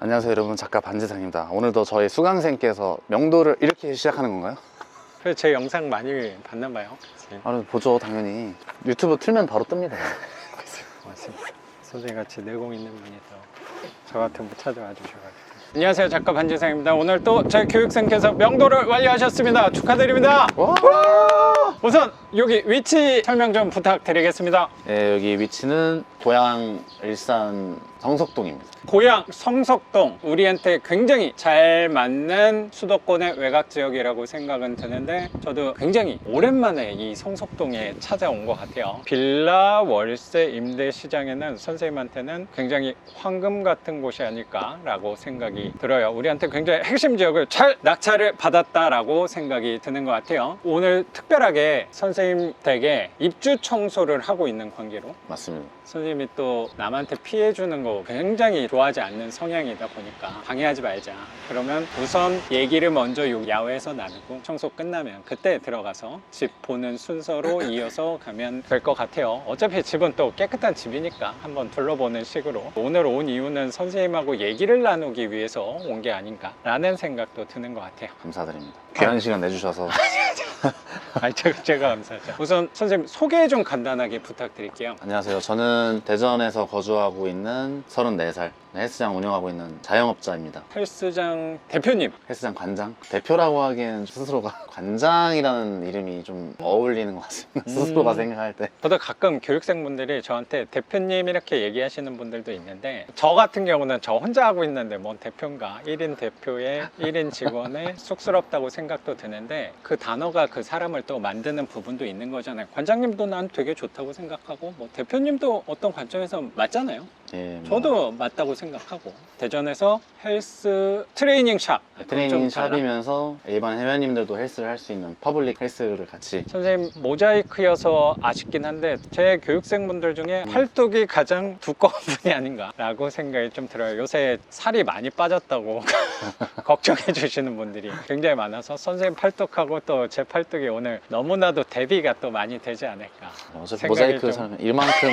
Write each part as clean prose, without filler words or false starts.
안녕하세요 여러분, 작가 반지상입니다. 오늘도 저희 수강생께서 명도를 이렇게 시작하는 건가요? 그래서 제 영상 많이 봤나봐요. 아, 보죠. 당연히 유튜브 틀면 바로 뜹니다. 맞습니다. 선생님같이 내공 있는 분이 또 저 같은 분 찾아와 주셔가지고. 안녕하세요, 작가 반지상입니다. 오늘 또 저희 교육생께서 명도를 완료하셨습니다. 축하드립니다. 우선 여기 위치 설명 좀 부탁드리겠습니다. 네, 여기 위치는 고향 일산 성석동입니다. 고향 성석동, 우리한테 굉장히 잘 맞는 수도권의 외곽 지역이라고 생각은 드는데, 저도 굉장히 오랜만에 이 성석동에 찾아온 것 같아요. 빌라 월세 임대 시장에는 선생님한테는 굉장히 황금 같은 곳이 아닐까 라고 생각이 들어요. 우리한테 굉장히 핵심 지역을 잘 낙찰을 받았다라고 생각이 드는 것 같아요. 오늘 특별하게 선생님 댁에 입주 청소를 하고 있는 관계로, 맞습니다. 선생님이 또 남한테 피해 주는 거 굉장히 좋아하지 않는 성향이다 보니까 방해하지 말자. 그러면 우선 얘기를 먼저 요 야외에서 나누고 청소 끝나면 그때 들어가서 집 보는 순서로 이어서 가면 될 것 같아요. 어차피 집은 또 깨끗한 집이니까 한번 둘러보는 식으로. 오늘 온 이유는 선생님하고 얘기를 나누기 위해서 온 게 아닌가 라는 생각도 드는 것 같아요. 감사드립니다. 귀한 시간 내주셔서. 아니, 제가 감사하죠. 우선 선생님 소개 좀 간단하게 부탁드릴게요. 안녕하세요. 저는 대전에서 거주하고 있는 34살 헬스장 운영하고 있는 자영업자입니다. 헬스장 대표님. 헬스장 관장? 대표라고 하기엔 스스로가 관장이라는 이름이 좀 어울리는 것 같습니다. 스스로가 생각할 때. 저도 가끔 교육생분들이 저한테 대표님 이렇게 얘기하시는 분들도 있는데, 저 같은 경우는 저 혼자 하고 있는데 뭔 대표인가, 1인 대표의 1인 직원의 쑥스럽다고 생각도 드는데, 그 단어가 그 사람을 또 만드는 부분도 있는 거잖아요. 관장님도 난 되게 좋다고 생각하고, 뭐 대표님도 어떤 관점에서 맞잖아요. 예, 저도 맞다고 생각하고. 대전에서 헬스 트레이닝 샵, 트레이닝 좀 달라. 샵이면서 일반 회원님들도 헬스를 할 수 있는 퍼블릭 헬스를 같이. 선생님 모자이크여서 아쉽긴 한데, 제 교육생분들 중에 팔뚝이 가장 두꺼운 분이 아닌가 라고 생각이 좀 들어요. 요새 살이 많이 빠졌다고 걱정해 주시는 분들이 굉장히 많아서, 선생님 팔뚝하고 또 제 팔뚝이 오늘 너무나도 대비가 또 많이 되지 않을까. 어차피 생각이 모자이크 좀- 사면 이만큼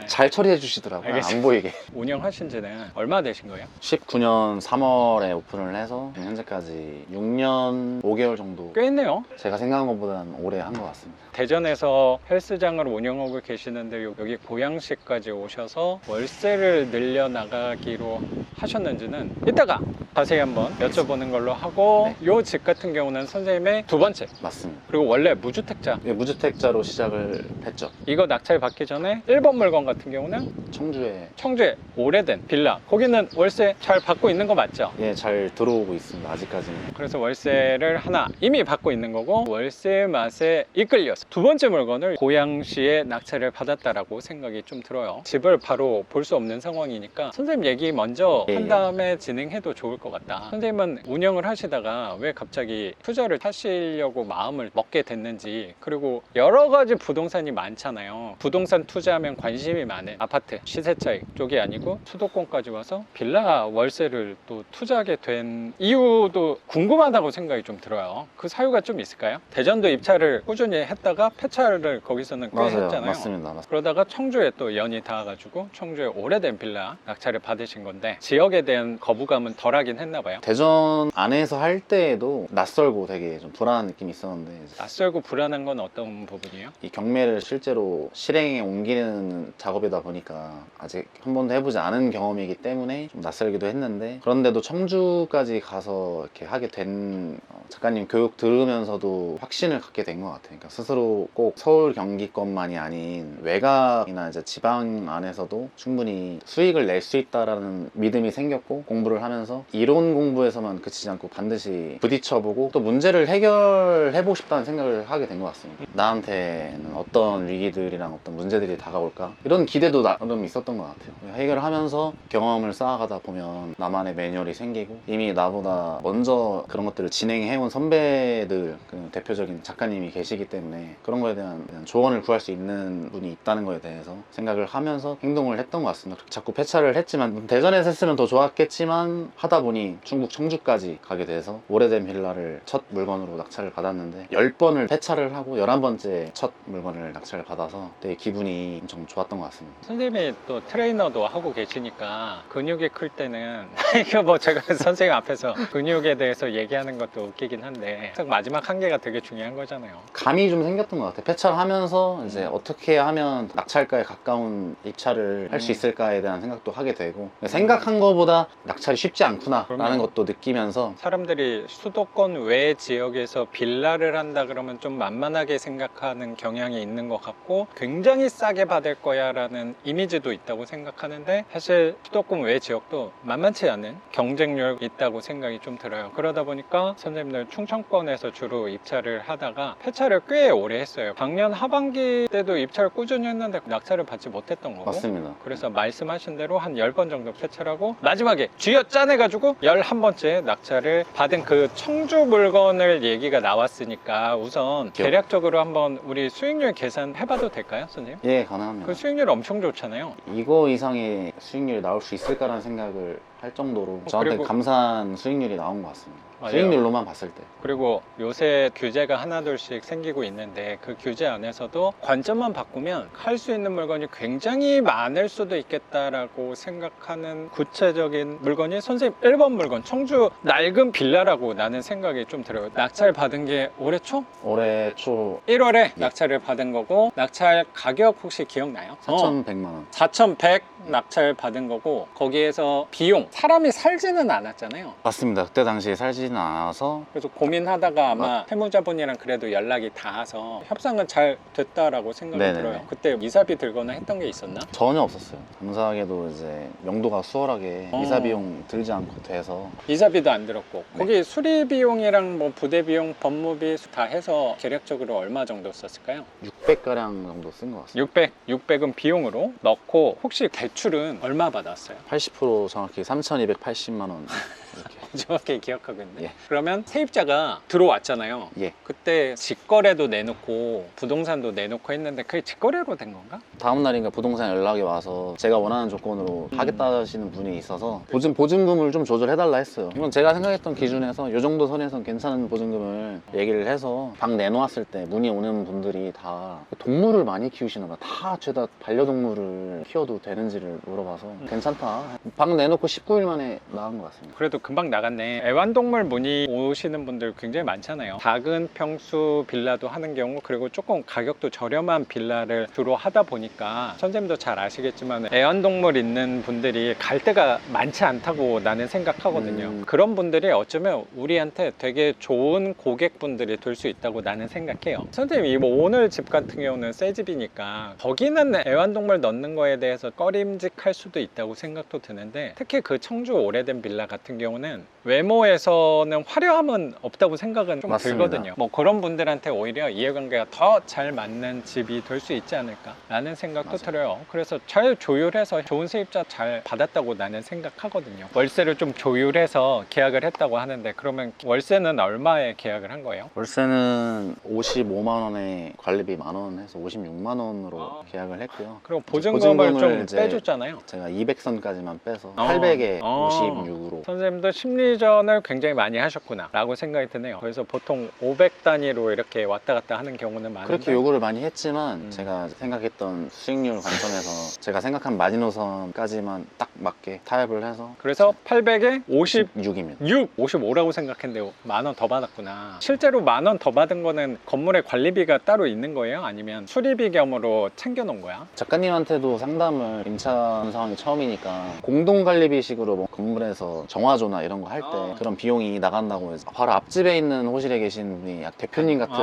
잘 처리해 주시더라고요. 알겠습니다. 안 보이게. 운영하신 지는 얼마 되신 거예요? 19년 3월에 오픈을 해서 현재까지 6년 5개월 정도. 꽤 했네요. 제가 생각한 것보다는 오래 한 것 같습니다. 대전에서 헬스장을 운영하고 계시는데 여기 고양시까지 오셔서 월세를 늘려나가기로 하셨는지는 이따가 자세히 한번 여쭤보는 걸로 하고, 네. 요 집 같은 경우는 선생님의 두 번째, 맞습니다. 그리고 원래 무주택자, 예, 무주택자로 시작을 했죠. 이거 낙찰 받기 전에 1번 물건 같은 경우는 청주에 청주에 오래된 빌라, 거기는 월세 잘 받고 있는 거 맞죠? 예, 잘 들어오고 있습니다. 아직까지는. 그래서 월세를 하나 이미 받고 있는 거고, 월세 맛에 이끌려서 두 번째 물건을 고양시에 낙찰을 받았다라고 생각이 좀 들어요. 집을 바로 볼 수 없는 상황이니까 선생님 얘기 먼저 예, 한 예. 다음에 진행해도 좋을 것 같다. 선생님은 운영을 하시다가 왜 갑자기 투자를 하시려고 마음을 먹게 됐는지, 그리고 여러 가지 부동산이 많잖아요. 부동산 투자하면 관심이 많은 아파트, 시세 차익 쪽이 아니고 수도권까지 와서 빌라 월세를 또 투자하게 된 이유도 궁금하다고 생각이 좀 들어요. 그 사유가 좀 있을까요? 대전도 입찰을 꾸준히 했다가 폐차를 거기서는 꽤 맞아요. 했잖아요. 맞습니다. 그러다가 청주에 또 연이 닿아가지고 청주에 오래된 빌라 낙찰을 받으신 건데, 지역에 대한 거부감은 덜하긴 했나 봐요. 대전 안에서 할 때에도 낯설고 되게 좀 불안한 느낌이 있었는데, 이제 낯설고 불안한 건 어떤 부분이에요? 이 경매를 실제로 실행에 옮기는 작업이다 보니까 아직 한 번도 해보지 않은 경험이기 때문에 좀 낯설기도 했는데, 그런데도 청주까지 가서 이렇게 하게 된 작가님 교육 들으면서도 확신을 갖게 된 것 같아요. 그러니까 스스로 꼭 서울 경기권만이 아닌 외곽이나 이제 지방 안에서도 충분히 수익을 낼 수 있다라는 믿음이 생겼고, 공부를 하면서 이론 공부에서만 그치지 않고 반드시 부딪혀보고 또 문제를 해결해보고 싶다는 생각을 하게 된 것 같습니다. 나한테는 어떤 위기들이랑 어떤 문제들이 다가올까, 이런 기대도 나름 있었던 것 같아요. 해결을 하면서 경험을 쌓아가다 보면 나만의 매뉴얼이 생기고, 이미 나보다 먼저 그런 것들을 진행해온 선배들, 그 대표적인 작가님이 계시기 때문에 그런 거에 대한 조언을 구할 수 있는 분이 있다는 거에 대해서 생각을 하면서 행동을 했던 것 같습니다. 자꾸 폐차를 했지만, 대전에서 했으면 더 좋았겠지만 하다 보니 충북 청주까지 가게 돼서 오래된 빌라를 첫 물건으로 낙찰을 받았는데, 10번을 폐차를 하고 11번째 첫 물건을 낙찰을 받아서 되게 기분이 엄청 좋았던 것 것 같습니다. 선생님이 또 트레이너도 하고 계시니까 근육이 클 때는 이거 뭐 제가 선생님 앞에서 근육에 대해서 얘기하는 것도 웃기긴 한데 마지막 한계가 되게 중요한 거잖아요. 감이 좀 생겼던 것 같아요. 폐차를 하면서 이제 어떻게 하면 낙찰가에 가까운 입찰을 할 수 있을까에 대한 생각도 하게 되고 생각한 것보다 낙찰이 쉽지 않구나 라는 그럼요. 것도 느끼면서 사람들이 수도권 외 지역에서 빌라를 한다 그러면 좀 만만하게 생각하는 경향이 있는 것 같고 굉장히 싸게 받을 거야 라는 이미지도 있다고 생각하는데 사실 수도권 외 지역도 만만치 않은 경쟁력이 있다고 생각이 좀 들어요. 그러다 보니까 선생님들 충청권에서 주로 입찰을 하다가 폐차를 꽤 오래 했어요. 작년 하반기 때도 입찰을 꾸준히 했는데 낙찰을 받지 못했던 거고 맞습니다. 그래서 말씀하신 대로 한 10번 정도 폐차하고 마지막에 쥐어 짜내가지고 11번째 낙찰을 받은 그 청주 물건을 얘기가 나왔으니까 우선 대략적으로 한번 우리 수익률 계산해봐도 될까요, 선생님? 예, 가능합니다. 그 수익률 엄청 좋잖아요. 이거 이상의 수익률이 나올 수 있을까라는 생각을 할 정도로 저한테 그리고- 감사한 수익률이 나온 것 같습니다. 맞아요. 수익률로만 봤을 때. 그리고 요새 규제가 하나둘씩 생기고 있는데 그 규제 안에서도 관점만 바꾸면 할 수 있는 물건이 굉장히 많을 수도 있겠다라고 생각하는 구체적인 물건이 선생님 1번 물건 청주 낡은 빌라라고 나는 생각이 좀 들어요. 낙찰 받은 게 올해 초? 올해 초 1월에 낙찰을 받은 거고 낙찰 가격 혹시 기억나요? 4,100만 원. 4,100 낙찰 받은 거고 거기에서 비용 사람이 살지는 않았잖아요. 맞습니다. 그때 당시에 살지는 않아서 그래서 고민하다가 아마 세무자분이랑 그래도 연락이 닿아서 협상은 잘 됐다라고 생각이 네네네. 들어요. 그때 이사비 들거나 했던 게 있었나? 전혀 없었어요. 감사하게도 이제 명도가 수월하게 이사 비용 들지 않고 돼서 이사비도 안 들었고 네. 거기 수리 비용이랑 뭐 부대 비용, 법무비 다 해서 계략적으로 얼마 정도 썼을까요? 600가량 정도 쓴 것 같습니다. 600은 비용으로 넣고 혹시 대출은 얼마 받았어요? 80% 정확히 3,280만 원 이렇게. 정확히 기억하고 있는데 예. 그러면 세입자가 들어왔잖아요. 예. 그때 직거래도 내놓고 부동산도 내놓고 했는데 그게 직거래로 된 건가? 다음 날인가 부동산 연락이 와서 제가 원하는 조건으로 하겠다 하시는 분이 있어서 보증금을 좀 조절해달라 했어요. 이건 제가 생각했던 기준에서 이 정도 선에선 괜찮은 보증금을 얘기를 해서 방 내놓았을 때 문의 오는 분들이 다 동물을 많이 키우시나 봐. 다 죄다 반려동물을 키워도 되는지를 물어봐서 괜찮다. 방 내놓고 19일 만에 나간 것 같습니다. 그래도 금방 나갔네. 애완동물 문의 오시는 분들 굉장히 많잖아요. 작은 평수 빌라도 하는 경우 그리고 조금 가격도 저렴한 빌라를 주로 하다 보니까 선생님도 잘 아시겠지만 애완동물 있는 분들이 갈 데가 많지 않다고 나는 생각하거든요. 그런 분들이 어쩌면 우리한테 되게 좋은 고객분들이 될 수 있다고 나는 생각해요. 선생님 뭐 오늘 집 같은 경우는 새 집이니까 거기는 애완동물 넣는 거에 대해서 꺼림직할 수도 있다고 생각도 드는데 특히 그 청주 오래된 빌라 같은 경우는 외모에서는 화려함은 없다고 생각은 좀 맞습니다. 들거든요. 뭐 그런 분들한테 오히려 이해관계가 더 잘 맞는 집이 될 수 있지 않을까 라는 생각도 맞아요. 들어요. 그래서 잘 조율해서 좋은 세입자 잘 받았다고 나는 생각하거든요. 월세를 좀 조율해서 계약을 했다고 하는데 그러면 월세는 얼마에 계약을 한 거예요? 월세는 55만 원에 관리비 만 원 해서 56만 원으로 계약을 했고요. 그리고 보증금을 좀 이제 빼줬잖아요. 제가 200선까지만 빼서 어. 800에 어. 56으로. 선생님도 심리전을 굉장히 많이 하셨구나 라고 생각이 드네요. 그래서 보통 500 단위로 이렇게 왔다 갔다 하는 경우는 많은데 그렇게 요구를 많이 했지만 제가 생각했던 수익률 관점에서 제가 생각한 마지노선까지만 딱 맞게 타협을 해서 그래서 800에 50 6입니다. 55라고 생각했는데 만 원 더 받았구나. 실제로 만 원 더 받은 거는 건물에 관리비가 따로 있는 거예요? 아니면 수리비 겸으로 챙겨놓은 거야? 작가님한테도 상담을 임차하는 상황이 처음이니까 공동관리비식으로 뭐 건물에서 정화조나 이런 거 할 때 그런 비용이 나간다고 해서 바로 앞집에 있는 호실에 계신 분이 약 대표님 같은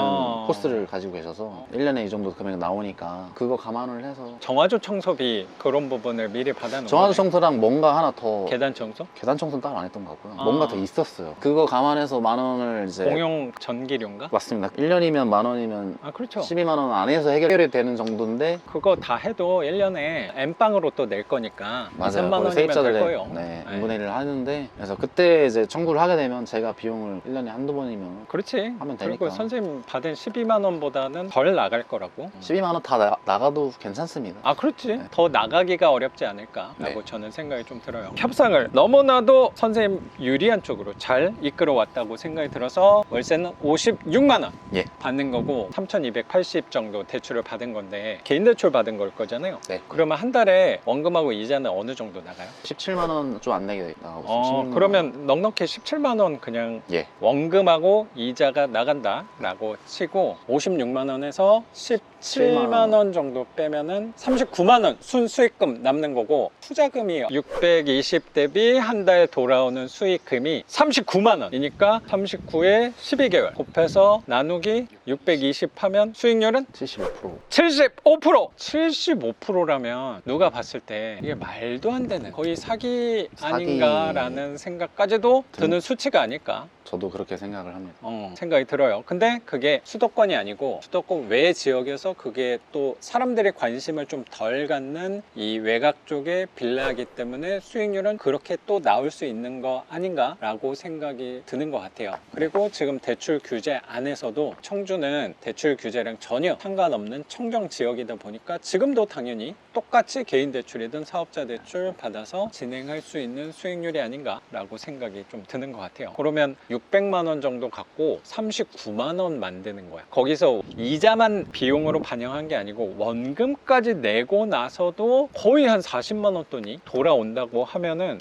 코스를 가지고 계셔서 1년에 이 정도 금액 나오니까 그거 감안을 해서 정화조 청소비 그런 부분을 미리 받아놓은 정화조 거네. 청소랑 뭔가 하나 더 계단 청소? 계단 청소는 따로 안 했던 것 같고요. 아. 뭔가 더 있었어요. 그거 감안해서 만 원을 이제 공용 전기료인가? 맞습니다. 1년이면 만 원이면 아 그렇죠. 12만 원 안에서 해결이 되는 정도인데 그거 다 해도 1년에 N빵으로 또 낼 거니까 2, 맞아요. 3만 거의 원이면 될 거예요. 네, 네. 2분의 1을 하는데 그래서 그때 그때 이제 청구를 하게 되면 제가 비용을 1년에 한두 번이면 그렇지. 하면 그리고 되니까. 선생님 받은 12만 원보다는 덜 나갈 거라고. 12만 원 다 나가도 괜찮습니다. 아 그렇지. 네. 더 나가기가 어렵지 않을까라고 네. 저는 생각이 좀 들어요. 협상을 너무나도 선생님 유리한 쪽으로 잘 이끌어 왔다고 생각이 들어서 월세는 56만 원 예. 받는 거고 3,280 정도 대출을 받은 건데 개인 대출 받은 걸 거잖아요. 네. 그러면 한 달에 원금하고 이자는 어느 정도 나가요? 17만 원 좀 안 내게 나가고 있어요. 16만 원. 그러면 넉넉히 17만 원 그냥 예. 원금하고 이자가 나간다라고 치고 56만 원에서 17만 원 정도 빼면은 39만 원 순수익금 남는 거고 투자금이 620 대비 한 달 돌아오는 수익금이 39만 원이니까 39에 12개월 곱해서 나누기 620 하면 수익률은 75%. 75%! 75%라면 누가 봤을 때 이게 말도 안 되는 거의 사기 아닌가라는 생각까지도 드는 수치가 아닐까 저도 그렇게 생각을 합니다. 생각이 들어요. 근데 그게 수도권이 아니고 수도권 외 지역에서 그게 또 사람들의 관심을 좀 덜 갖는 이 외곽 쪽의 빌라이기 때문에 수익률은 그렇게 또 나올 수 있는 거 아닌가라고 생각이 드는 것 같아요. 그리고 지금 대출 규제 안에서도 청주는 대출 규제랑 전혀 상관없는 청정 지역이다 보니까 지금도 당연히 똑같이 개인 대출이든 사업자 대출 받아서 진행할 수 있는 수익률이 아닌가라고 생각이 좀 드는 것 같아요. 그러면 600만 원 정도 갖고 39만 원 만드는 거야. 거기서 이자만 비용으로 반영한 게 아니고 원금까지 내고 나서도 거의 한 40만 원 돈이 돌아온다고 하면은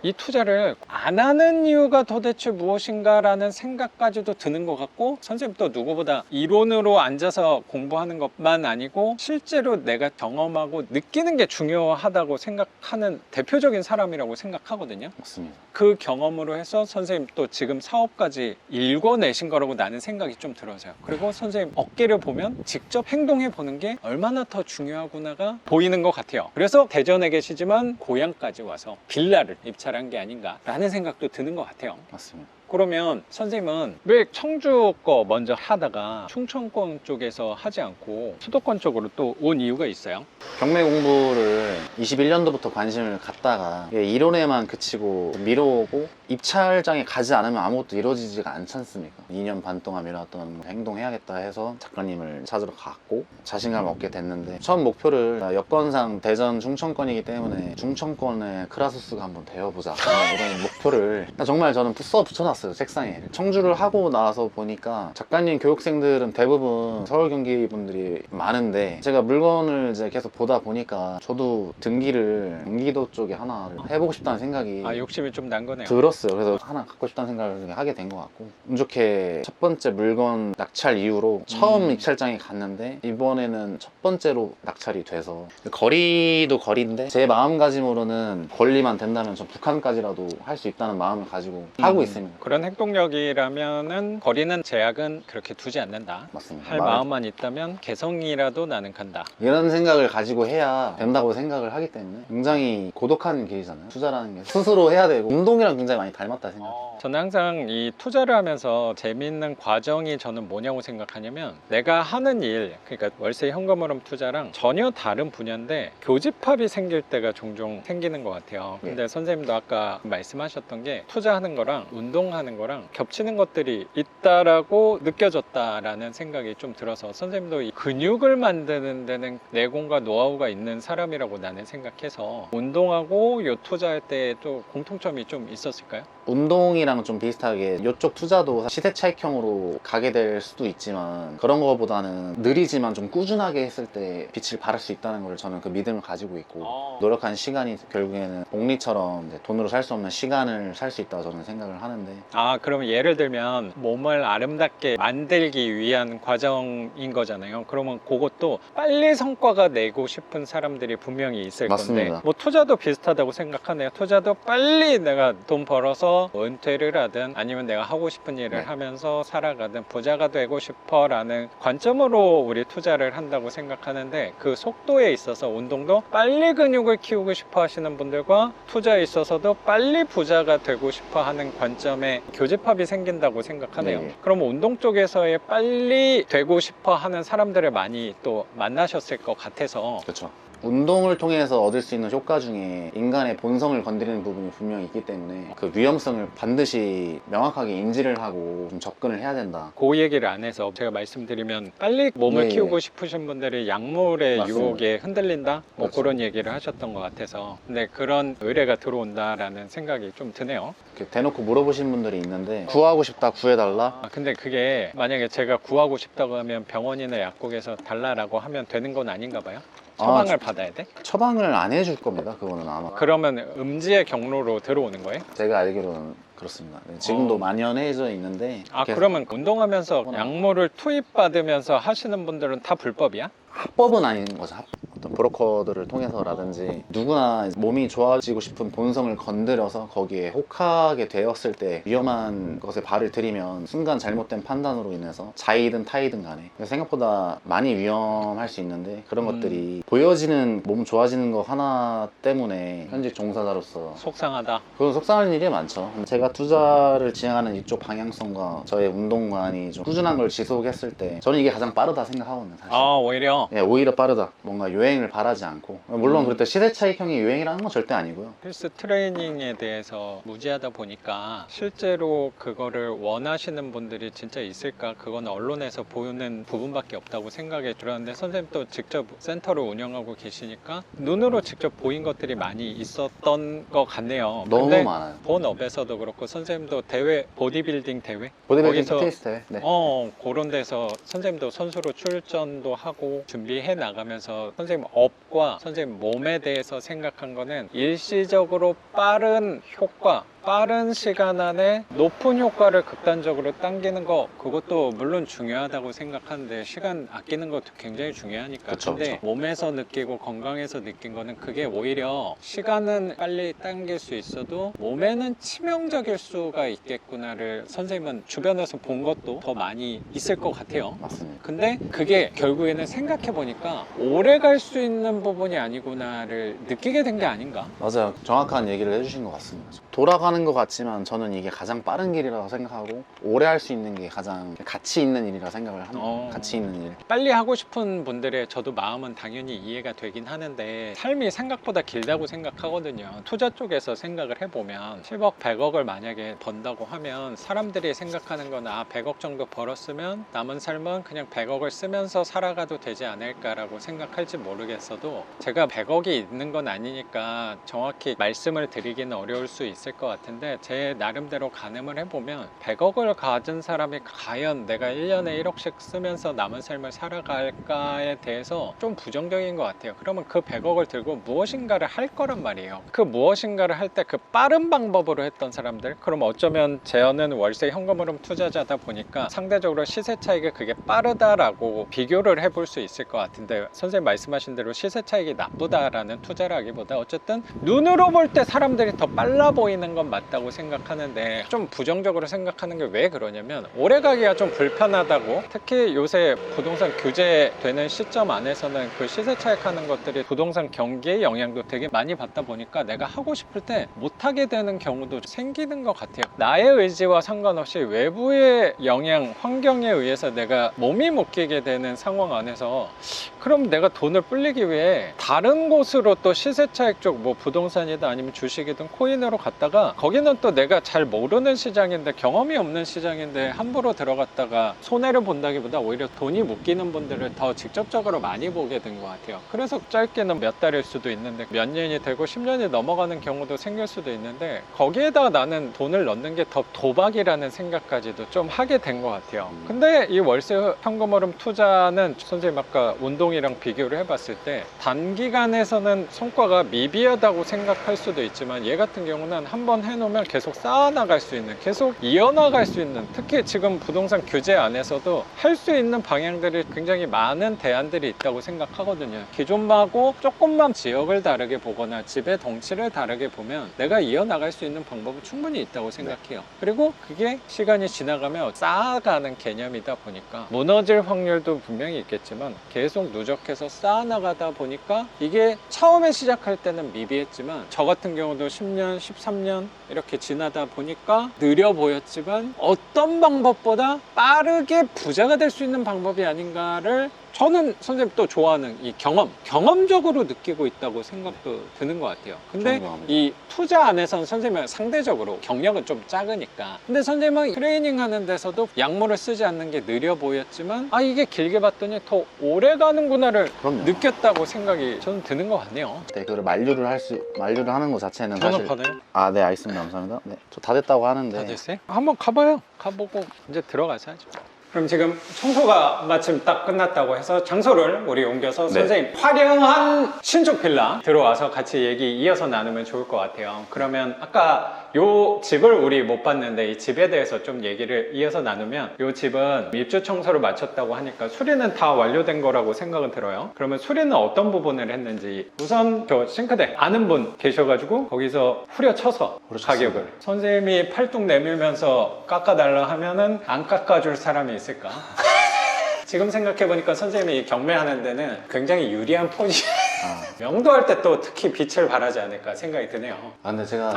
이 투자를 안 하는 이유가 도대체 무엇인가라는 생각까지도 드는 것 같고 선생님 또 누구보다 이론으로 앉아서 공부하는 것만 아니고 실제로 내가 경험하고 느끼는 게 중요하다고 생각하는 대표적인 사람이라고 생각하거든요. 맞습니다. 그 경험으로 해서 선생님 또 지금 사업까지 읽어내신 거라고 나는 생각이 좀 들어서요. 그리고 선생님 어깨를 보면 직접 행동해 보는 게 얼마나 더 중요하구나가 보이는 것 같아요. 그래서 대전에 계시지만 고향까지 와서 빌라를 입찰한 게 아닌가라는 생각도 드는 것 같아요. 맞습니다. 그러면 선생님은 왜 청주 거 먼저 하다가 충청권 쪽에서 하지 않고 수도권 쪽으로 또 온 이유가 있어요? 경매 공부를 21년도부터 관심을 갖다가 이게 이론에만 그치고 미뤄오고 입찰장에 가지 않으면 아무것도 이루어지지가 않지 않습니까? 2년 반 동안 미뤄왔던 행동해야겠다 해서 작가님을 찾으러 갔고 자신감을 얻게 됐는데 처음 목표를 여건상 대전 충청권이기 때문에 충청권의 크라수스가 한번 되어보자 이런 목표를 정말 저는 써 붙여놨어요. 책상에. 청주를 하고 나서 보니까 작가님 교육생들은 대부분 서울 경기 분들이 많은데 제가 물건을 이제 계속 보다 보니까 저도 등기를 경기도 쪽에 하나를 해보고 싶다는 생각이 욕심이 좀 난 거네요. 들었어요. 그래서 하나 갖고 싶다는 생각을 하게 된 것 같고 운 좋게 첫 번째 물건 낙찰 이후로 처음 입찰장에 갔는데 이번에는 첫 번째로 낙찰이 돼서 거리도 거리인데 제 마음가짐으로는 권리만 된다면 전 북한까지라도 할 수 있다는 마음을 가지고 하고 있습니다. 그런 행동력이라면은 거리는 제약은 그렇게 두지 않는다. 맞습니다. 할 마음만 있다면 개성이라도 나는 간다. 이런 생각을 가지고 해야 된다고 생각을 하기 때문에 굉장히 고독한 길이잖아요. 투자라는 게 스스로 해야 되고 운동이랑 굉장히 많이 닮았다 생각해요. 저는 항상 이 투자를 하면서 재미있는 과정이 저는 뭐냐고 생각하냐면 내가 하는 일, 그러니까 월세 현금흐름 투자랑 전혀 다른 분야인데 교집합이 생길 때가 종종 생기는 것 같아요. 근데 선생님도 아까 말씀하셨던 게 투자하는 거랑 운동하는 거랑 겹치는 것들이 있다라고 느껴졌다라는 생각이 좀 들어서 선생님도 이 근육을 만드는 데는 내공과 노하우가 있는 사람이라고 나는 생각해서 운동하고 요 투자할 때 또 공통점이 좀 있었을까요? 운동이랑 좀 비슷하게 이쪽 투자도 시세 차익형으로 가게 될 수도 있지만 그런 거보다는 느리지만 좀 꾸준하게 했을 때 빛을 발할 수 있다는 걸 저는 그 믿음을 가지고 있고 노력한 시간이 결국에는 복리처럼 이제 돈으로 살 수 없는 시간을 살 수 있다고 저는 생각을 하는데 그러면 예를 들면 몸을 아름답게 만들기 위한 과정인 거잖아요. 그러면 그것도 빨리 성과가 내고 싶은 사람들이 분명히 있을 맞습니다. 건데 뭐 투자도 비슷하다고 생각하네요. 투자도 빨리 내가 돈 벌어서 은퇴를 하든 아니면 내가 하고 싶은 일을 하면서 살아가든 부자가 되고 싶어 라는 관점으로 우리 투자를 한다고 생각하는데 그 속도에 있어서 운동도 빨리 근육을 키우고 싶어 하시는 분들과 투자에 있어서도 빨리 부자가 되고 싶어 하는 관점에 교집합이 생긴다고 생각하네요. 네. 그럼 운동 쪽에서의 빨리 되고 싶어 하는 사람들을 많이 또 만나셨을 것 같아서 그렇죠. 운동을 통해서 얻을 수 있는 효과 중에 인간의 본성을 건드리는 부분이 분명히 있기 때문에 그 위험성을 반드시 명확하게 인지를 하고 좀 접근을 해야 된다. 그 얘기를 안 해서 제가 말씀드리면 빨리 몸을 예, 키우고 예. 싶으신 분들이 약물의 맞습니다. 유혹에 흔들린다? 뭐 그렇죠. 그런 얘기를 하셨던 것 같아서 근데 그런 의뢰가 들어온다라는 생각이 좀 드네요. 이렇게 대놓고 물어보신 분들이 있는데 구하고 싶다 구해달라? 근데 그게 만약에 제가 구하고 싶다고 하면 병원이나 약국에서 달라라고 하면 되는 건 아닌가 봐요? 처방을 받아야 돼? 처방을 안 해줄 겁니다. 그거는 아마. 그러면 음지의 경로로 들어오는 거예요? 제가 알기로는 그렇습니다. 네, 지금도 어. 만연해져 있는데 계속 그러면 운동하면서 약물을 투입받으면서 하시는 분들은 다 불법이야? 합법은 아닌 거죠. 어떤 브로커들을 통해서라든지 누구나 몸이 좋아지고 싶은 본성을 건드려서 거기에 혹하게 되었을 때 위험한 것에 발을 들이면 순간 잘못된 판단으로 인해서 자이든 타이든 간에 생각보다 많이 위험할 수 있는데 그런 것들이 보여지는 몸 좋아지는 거 하나 때문에 현직 종사자로서 속상하다. 그건 속상할 일이 많죠. 제가 투자를 진행하는 이쪽 방향성과 저의 운동관이 좀 꾸준한 걸 지속했을 때 저는 이게 가장 빠르다 생각하거든요. 사실. 오히려 예, 오히려 빠르다. 뭔가 유행을 바라지 않고. 물론 그때 시대 차익형이 유행이라는 건 절대 아니고요. 헬스 트레이닝에 대해서 무지하다 보니까 실제로 그거를 원하시는 분들이 진짜 있을까? 그건 언론에서 보이는 부분밖에 없다고 생각이 들었는데 선생님도 직접 센터를 운영하고 계시니까 눈으로 직접 보인 것들이 많이 있었던 것 같네요. 너무 근데 많아요. 본업에서도 그렇고 선생님도 대회, 보디빌딩 대회? 보디빌딩 거기서 테이스 대회? 네. 그런 데서 선생님도 선수로 출전도 하고 준비해 나가면서 선생님 업과 선생님 몸에 대해서 생각한 거는 일시적으로 빠른 효과, 빠른 시간 안에 높은 효과를 극단적으로 당기는 거 그것도 물론 중요하다고 생각하는데 시간 아끼는 것도 굉장히 중요하니까 그쵸, 근데 그쵸. 몸에서 느끼고 건강에서 느낀 거는 그게 오히려 시간은 빨리 당길 수 있어도 몸에는 치명적일 수가 있겠구나를 선생님은 주변에서 본 것도 더 많이 있을 것 같아요. 맞습니다. 근데 그게 결국에는 생각해 보니까 오래 갈 수 있는 부분이 아니구나를 느끼게 된 게 아닌가? 맞아요. 정확한 얘기를 해주신 것 같습니다. 돌아가는 것 같지만 저는 이게 가장 빠른 길이라고 생각하고 오래 할 수 있는 게 가장 가치 있는 일이라 생각을 합니다. 가치 있는 일. 빨리 하고 싶은 분들의 저도 마음은 당연히 이해가 되긴 하는데 삶이 생각보다 길다고 생각하거든요. 투자 쪽에서 생각을 해보면 10억, 100억을 만약에 번다고 하면 사람들이 생각하는 건 100억 정도 벌었으면 남은 삶은 그냥 100억을 쓰면서 살아가도 되지 않을까라고 생각할지 모르겠어도 제가 100억이 있는 건 아니니까 정확히 말씀을 드리기는 어려울 수 있을 것 같은데 제 나름대로 가늠을 해보면 100억을 가진 사람이 과연 내가 1년에 1억씩 쓰면서 남은 삶을 살아갈까에 대해서 좀 부정적인 것 같아요. 그러면 그 100억을 들고 무엇인가를 할 거란 말이에요. 그 무엇인가를 할 때 그 빠른 방법으로 했던 사람들 그럼 어쩌면 저는 월세 현금흐름 투자자다 보니까 상대적으로 시세 차익이 그게 빠르다라고 비교를 해볼 수 있을 것 같은데 선생님 말씀하신 대로 시세 차익이 나쁘다라는 투자라기보다 어쨌든 눈으로 볼 때 사람들이 더 빨라 보이는 건 맞다고 생각하는데 좀 부정적으로 생각하는 게 왜 그러냐면 오래 가기가 좀 불편하다고 특히 요새 부동산 규제되는 시점 안에서는 그 시세 차익하는 것들이 부동산 경기의 영향도 되게 많이 받다 보니까 내가 하고 싶을 때 못하게 되는 경우도 생기는 것 같아요. 나의 의지와 상관없이 외부의 영향, 환경에 의해서 내가 몸이 묶이게 되는 상황 안에서 그럼 내가 돈을 불리기 위해 다른 곳으로 또 시세 차익 쪽 뭐 부동산이든 아니면 주식이든 코인으로 갔다가 거기는 또 내가 잘 모르는 시장인데 경험이 없는 시장인데 함부로 들어갔다가 손해를 본다기보다 오히려 돈이 묶이는 분들을 더 직접적으로 많이 보게 된 것 같아요. 그래서 짧게는 몇 달일 수도 있는데 몇 년이 되고 10년이 넘어가는 경우도 생길 수도 있는데 거기에다가 나는 돈을 넣는 게 더 도박이라는 생각까지도 좀 하게 된 것 같아요. 근데 이 월세 현금흐름 투자는 선생님 아까 운동이랑 비교를 해봤을 때 단기간에서는 성과가 미비하다고 생각할 수도 있지만 얘 같은 경우는 한번 해놓으면 계속 쌓아나갈 수 있는 계속 이어나갈 수 있는 특히 지금 부동산 규제 안에서도 할 수 있는 방향들이 굉장히 많은 대안들이 있다고 생각하거든요. 기존하고 조금만 지역을 다르게 보거나 집의 덩치를 다르게 보면 내가 이어나갈 수 있는 방법은 충분히 있다고 생각해요. 그리고 그게 시간이 지나가면 쌓아가는 개념이다 보니까 무너질 확률도 분명히 있겠지만 계속 누적해서 쌓아나가다 보니까 이게 처음에 시작할 때는 미비했지만 저 같은 경우도 10년, 13년 이렇게 지나다 보니까 느려 보였지만 어떤 방법보다 빠르게 부자가 될 수 있는 방법이 아닌가를 저는 선생님 또 좋아하는 이 경험적으로 느끼고 있다고 생각도 드는 것 같아요. 근데 좋은 경험이죠. 이 투자 안에서는 선생님은 상대적으로 경력은 좀 작으니까, 근데 선생님은 트레이닝 하는 데서도 약물을 쓰지 않는 게 느려 보였지만 이게 길게 봤더니 더 오래 가는구나를 그럼요. 느꼈다고 생각이 저는 드는 것 같네요. 네, 그걸 만류를 하는 것 자체는 사실 전업하나요? 네, 알겠습니다. 감사합니다. 네, 저 다 됐다고 하는데 다 됐어요? 한번 가봐요. 가보고 이제 들어가서 하죠. 그럼 지금 청소가 마침 딱 끝났다고 해서 장소를 우리 옮겨서 네. 선생님 화려한 신축 빌라 들어와서 같이 얘기 이어서 나누면 좋을 것 같아요. 그러면 아까 요 집을 우리 못 봤는데 이 집에 대해서 좀 얘기를 이어서 나누면, 요 집은 입주 청소를 마쳤다고 하니까 수리는 다 완료된 거라고 생각은 들어요. 그러면 수리는 어떤 부분을 했는지, 우선 저 싱크대 아는 분 계셔가지고 거기서 후려쳐서 후려쳤습니다. 가격을 선생님이 팔뚝 내밀면서 깎아달라 하면은 안 깎아줄 사람이 있을까? 지금 생각해보니까 선생님이 경매하는 데는 굉장히 유리한 포지션. 명도할 때 또 특히 빛을 발하지 않을까 생각이 드네요. 근데 제가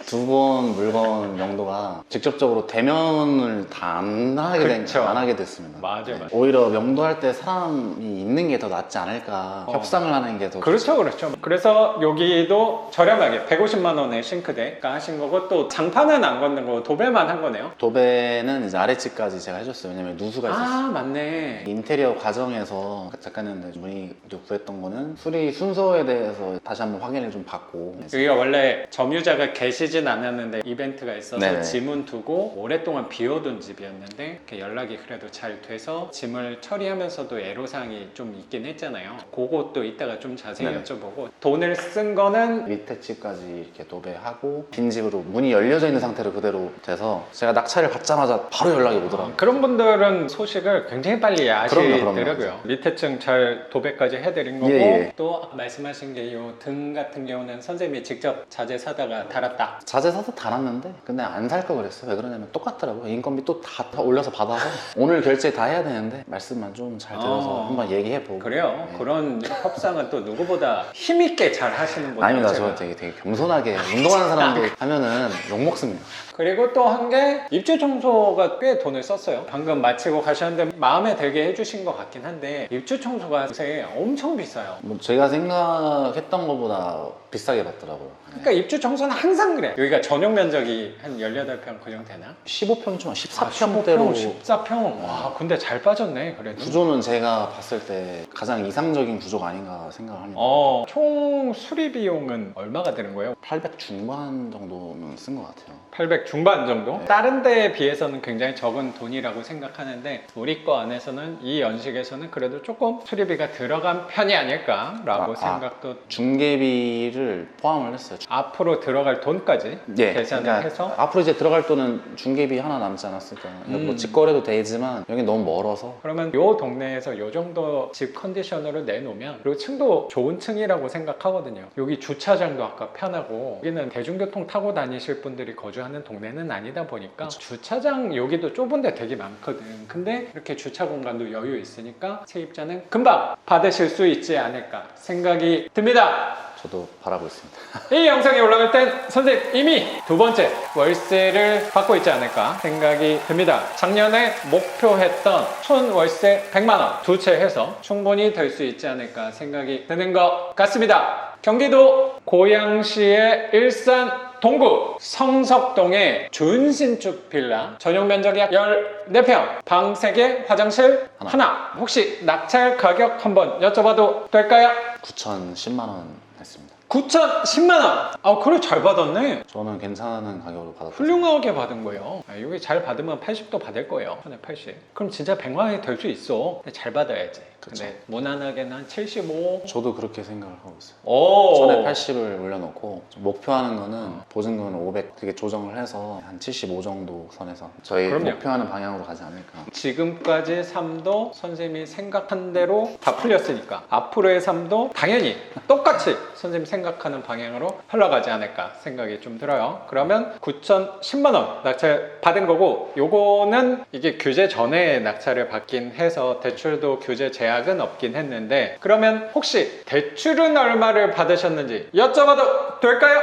두 번 물건 명도가 직접적으로 대면을 다 안 하게 됐습니다. 맞아요. 오히려 명도할 때 사람이 있는 게 더 낫지 않을까. 협상을 하는 게 더. 그렇죠. 그래서 여기도 저렴하게 150만 원의 싱크대가 하신 거고, 또 장판은 안 걷는 거고 도배만 한 거네요. 도배는 이제 아래층까지 제가 해줬어요. 왜냐면 누수가 있었어요. 맞네. 인테리어 과정에서 작가님들 문의 구했던 거는 수리 순서에 대해서 다시 한번 확인을 좀 받고. 여기가 원래 점유자가 계시진 않았는데 이벤트가 있어서 네네. 짐은 두고 오랫동안 비워둔 집이었는데 이렇게 연락이 그래도 잘 돼서 짐을 처리하면서도 애로사항이 좀 있긴 했잖아요. 그것도 이따가 좀 자세히 네네. 여쭤보고, 돈을 쓴 거는 밑에 집까지 이렇게 도배하고 빈 집으로 문이 열려져 있는 상태로 그대로 돼서 제가 낙찰을 받자마자 바로 연락이 오더라고요. 그런 분들은 소식을 굉장히 빨리 아시더라고요. 그럼요. 밑에 층 잘 도배까지 해드린 거고, 예. 또 말씀하신 게 이 등 같은 경우는 선생님이 직접 자재 사다가 달았다. 자재 사서 달았는데 근데 안 살 거 그랬어요. 왜 그러냐면 똑같더라고요. 인건비 또 다 올려서 받아서 오늘 결제 다 해야 되는데 말씀만 좀 잘 들어서 한번 얘기해보고. 그래요. 네. 그런 협상은 또 누구보다 힘있게 잘 하시는 분이에요. 아닙니다. 제가. 저 되게 겸손하게 운동하는 사람들 하면은 욕먹습니다. 그리고 또 한 게 입주 청소가 꽤 돈을 썼어요. 방금 마치고 가셨는데 마음에 들게 해주신 것 같긴 한데, 입주 청소가 요새 엄청 비싸요. 뭐 제가 생각했던 것보다 비싸게 받더라고요. 그러니까 입주 청소는 항상 그래. 여기가 전용 면적이 한 18평 그 정도 되나? 15평 좀 14평대로 14평. 와, 근데 잘 빠졌네, 그래도. 구조는 제가 봤을 때 가장 이상적인 구조가 아닌가 생각을 합니다. 총 수리 비용은 얼마가 되는 거예요? 800 중반 정도는 쓴 것 같아요. 800 중반 정도? 네. 다른 데에 비해서는 굉장히 적은 돈이라고 생각하는데, 우리 거 안에서는 이 연식에서는 그래도 조금 수리비가 들어간 편이 아닐까라고 생각도. 중개비를 포함을 했어요. 앞으로 들어갈 돈까지 계산을 그러니까 해서. 앞으로 이제 들어갈 돈은 중개비 하나 남지 않았을까. 뭐 직거래도 되지만 여기 너무 멀어서. 그러면 요 동네에서 요 정도 집 컨디션으로 내놓으면, 그리고 층도 좋은 층이라고 생각하거든요. 여기 주차장도 아까 편하고, 여기는 대중교통 타고 다니실 분들이 거주하는 동네는 아니다 보니까 주차장 여기도 좁은데 되게 많거든. 근데 이렇게 주차 공간도 여유 있으니까 세입자는 금방 받으실 수 있지 않을까 생각이 듭니다. 저도 바라고 있습니다. 이 영상이 올라갈 땐 선생님 이미 두 번째 월세를 받고 있지 않을까 생각이 듭니다. 작년에 목표했던 촌 월세 100만 원 두 채 해서 충분히 될 수 있지 않을까 생각이 드는 것 같습니다. 경기도 고양시의 일산 동구 성석동의 준신축 빌라, 전용 면적이 약 14평, 방 3개, 화장실 하나. 혹시 낙찰 가격 한번 여쭤봐도 될까요? 9,010만 원 했습니다. 9,010만 원! 그래 잘 받았네. 저는 괜찮은 가격으로 받았어요. 훌륭하게 받은 거예요. 여기 잘 받으면 80도 받을 거예요. 80. 그럼 진짜 100만 원이 될 수 있어. 근데 잘 받아야지. 그쵸. 근데 무난하게는 한 75. 저도 그렇게 생각을 하고 있어요. 오. 전에 80을 올려놓고 목표하는 거는 보증금은 500 되게 조정을 해서 한 75 정도 선에서 저희 그럼요. 목표하는 방향으로 가지 않을까. 지금까지 삶도 선생님이 생각한 대로 다 풀렸으니까 앞으로의 삶도 당연히 똑같이 선생님 생각하는 방향으로 흘러가지 않을까 생각이 좀 들어요. 그러면 9,010만 원 낙찰 받은 거고, 요거는 이게 규제 전에 낙찰을 받긴 해서 대출도 규제 제약은 없긴 했는데, 그러면 혹시 대출은 얼마를 받으셨는지 여쭤봐도 될까요?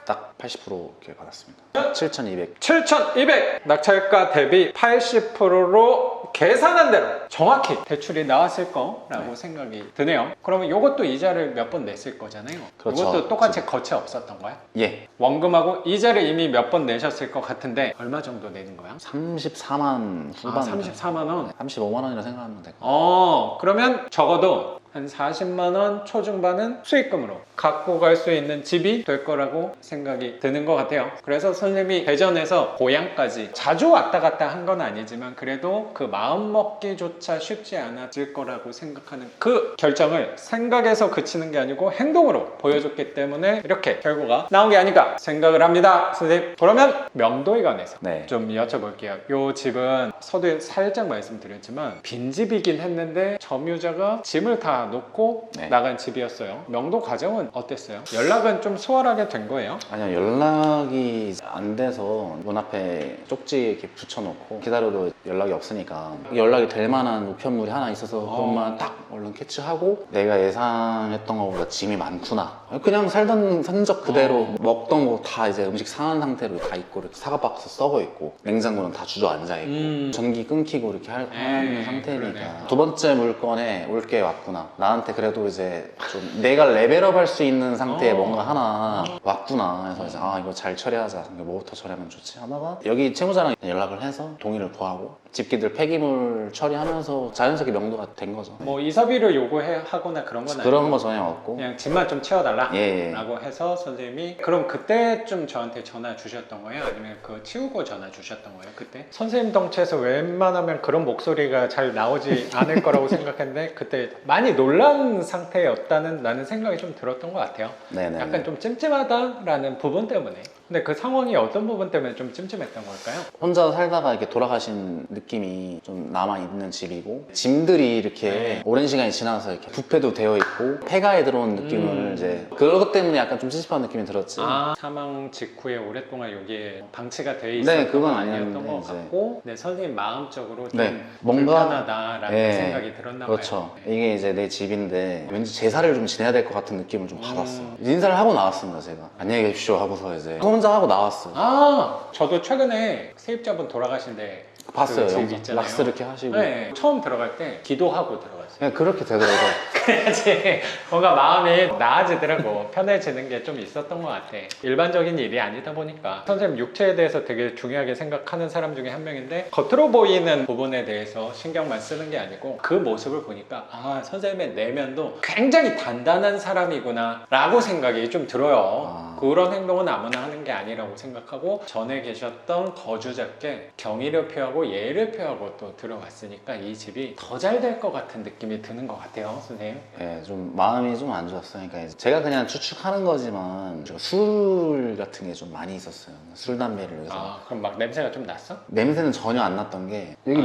딱 80% 이렇게 받았습니다. 7,200. 7,200 낙찰가 대비 80%로 계산한 대로 정확히 대출이 나왔을 거라고 생각이 드네요. 그러면 이것도 이자를 몇 번 냈을 거잖아요. 그렇죠. 이것도 똑같이 거치 없었던 거야? 예. 원금하고 이자를 이미 몇 번 내셨을 것 같은데 얼마 정도 내는 거야? 34만 후반. 34만 원? 35만 원이라 생각하면 될 것 같아요. 그러면 적어도 한 40만 원 초중반은 수익금으로 갖고 갈 수 있는 집이 될 거라고 생각이 드는 것 같아요. 그래서 선생님이 대전에서 고향까지 자주 왔다 갔다 한 건 아니지만 그래도 그 마음 먹기조차 쉽지 않았을 거라고 생각하는 그 결정을 생각에서 그치는 게 아니고 행동으로 보여줬기 때문에 이렇게 결과가 나온 게 아닌가 생각을 합니다. 선생님, 그러면 명도에 관해서 네. 좀 여쭤볼게요. 이 집은 서두에 살짝 말씀드렸지만 빈집이긴 했는데 점유자가 짐을 다 놓고 네. 나간 집이었어요. 명도 과정은 어땠어요? 연락은 좀 수월하게 된 거예요? 아니요, 연락이 안 돼서 문 앞에 쪽지 이렇게 붙여놓고 기다려도 연락이 없으니까 연락이 될 만한 우편물이 하나 있어서 그것만 딱 얼른 캐치하고 내가 예상했던 것보다 짐이 많구나. 그냥 살던 흔적 그대로 먹던 거 다 이제 음식 상한 상태로 다 있고 이렇게 사과박스 썩어 있고 냉장고는 다 주저앉아 있고 전기 끊기고 이렇게 하는 상태니까 그러네. 두 번째 물건에 올 게 왔구나. 나한테 그래도 이제 좀 내가 레벨업 할 수 있는 상태에 뭔가 하나 왔구나. 그래서 이제 이거 잘 처리하자. 이거 뭐부터 처리하면 좋지 하다가 여기 채무자랑 연락을 해서 동의를 구하고 집기들 폐기물 처리하면서 자연스럽게 명도가 된 거죠. 뭐 이사비를 요구하거나 그런 건 아니고 그런 거 전혀 없고. 그냥 집만 좀 채워달라 예. 라고 해서 선생님이 그럼 그때쯤 저한테 전화 주셨던 거예요? 아니면 그 치우고 전화 주셨던 거예요? 그때? 선생님 덩치에서 웬만하면 그런 목소리가 잘 나오지 않을 거라고 생각했는데 그때 많이 놀란 상태였다는 나는 생각이 좀 들었던 것 같아요. 네네. 약간 좀 찜찜하다라는 부분 때문에. 근데 그 상황이 어떤 부분 때문에 좀 찜찜했던 걸까요? 혼자 살다가 이렇게 돌아가신 느낌이 좀 남아있는 집이고 짐들이 이렇게 오랜 시간이 지나서 이렇게 부패도 되어 있고 폐가에 들어온 느낌을 이제 그것 때문에 약간 좀 찝찝한 느낌이 들었지. 사망 직후에 오랫동안 여기에 방치가 돼 있었던 네, 그건 건 아니었던 아니었는데 것 이제. 같고 네, 선생님 마음적으로 좀 네, 뭔가- 불편하다라는 네, 생각이 들었나 봐요. 그렇죠. 네. 이게 이제 내 집인데 왠지 제사를 좀 지내야 될 것 같은 느낌을 좀 받았어요. 인사를 하고 나왔습니다, 제가. 안녕히 계십시오 하고서 이제 혼자 하고 나왔어요. 저도 최근에 세입자분 돌아가신데 봤어요. 그 집 영상. 있잖아요. 락스 이렇게 하시고. 네, 처음 들어갈 때 기도하고 들어갔어요. 그냥 그렇게 되더라고요. 그래야지 뭔가 마음이 나아지더라고. 편해지는 게 좀 있었던 것 같아. 일반적인 일이 아니다 보니까 선생님 육체에 대해서 되게 중요하게 생각하는 사람 중에 한 명인데 겉으로 보이는 부분에 대해서 신경만 쓰는 게 아니고 그 모습을 보니까 선생님의 내면도 굉장히 단단한 사람이구나 라고 생각이 좀 들어요. 그런 행동은 아무나 하는 게 아니라고 생각하고 전에 계셨던 거주자께 경의를 표하고 예의를 표하고 또 들어갔으니까 이 집이 더 잘 될 것 같은 느낌이 드는 것 같아요, 선생님. 네, 좀 마음이 좀 안 좋았어요. 그러니까 이제 제가 그냥 추측하는 거지만 제가 술 같은 게 좀 많이 있었어요. 술 담배를 그래서 그럼 막 냄새가 좀 났어? 냄새는 전혀 안 났던 게 여기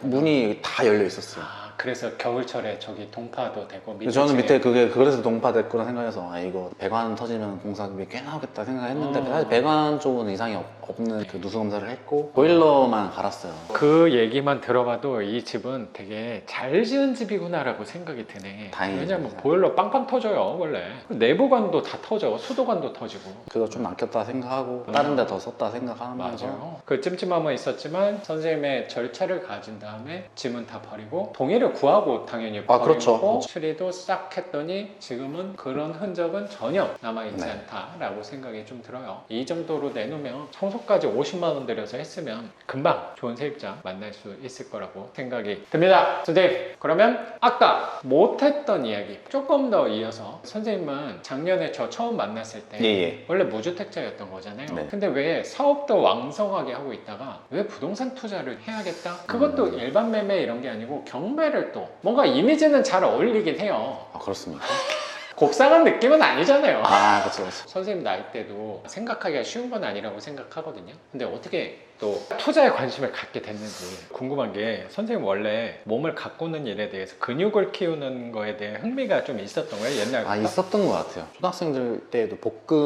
문이 다 열려 있었어요. 그래서 겨울철에 저기 동파도 되고 밑에 저는 밑에 그게 그래서 동파됐구나 생각해서 이거 배관 터지면 공사비 꽤 나오겠다 생각했는데 사실 배관 쪽은 이상이 없는 그 누수 검사를 했고 보일러만 갈았어요. 그 얘기만 들어봐도 이 집은 되게 잘 지은 집이구나 라고 생각이 드네. 다행이죠. 왜냐면 보일러 빵빵 터져요 원래. 내부관도 다 터져, 수도관도 터지고. 그거 좀 아꼈다 생각하고 다른 데 더 썼다 생각하면서 맞아요. 그 찜찜함은 있었지만 선생님의 절차를 가진 다음에 짐은 다 버리고 동의를 구하고 당연히 버리고 그렇죠. 수리도 싹 했더니 지금은 그런 흔적은 전혀 남아있지 네. 않다라고 생각이 좀 들어요. 이 정도로 내놓으면 청소까지 50만 원 들여서 했으면 금방 좋은 세입자 만날 수 있을 거라고 생각이 듭니다. 선생님, 그러면 아까 못했던 이야기 조금 더 이어서 선생님은 작년에 저 처음 만났을 때 예. 원래 무주택자였던 거잖아요. 네. 근데 왜 사업도 왕성하게 하고 있다가 왜 부동산 투자를 해야겠다? 그것도 일반 매매 이런 게 아니고 경매를 또 뭔가 이미지는 잘 어울리긴 해요. 그렇습니까? 곱상한 느낌은 아니잖아요. 그렇죠. 선생님 나이 때도 생각하기가 쉬운 건 아니라고 생각하거든요. 근데 어떻게 또 투자에 관심을 갖게 됐는지 궁금한 게, 선생님 원래 몸을 가꾸는 일에 대해서 근육을 키우는 거에 대해 흥미가 좀 있었던 거예요? 옛날부터? 아, 있었던 것 같아요. 초등학생들 때도 복근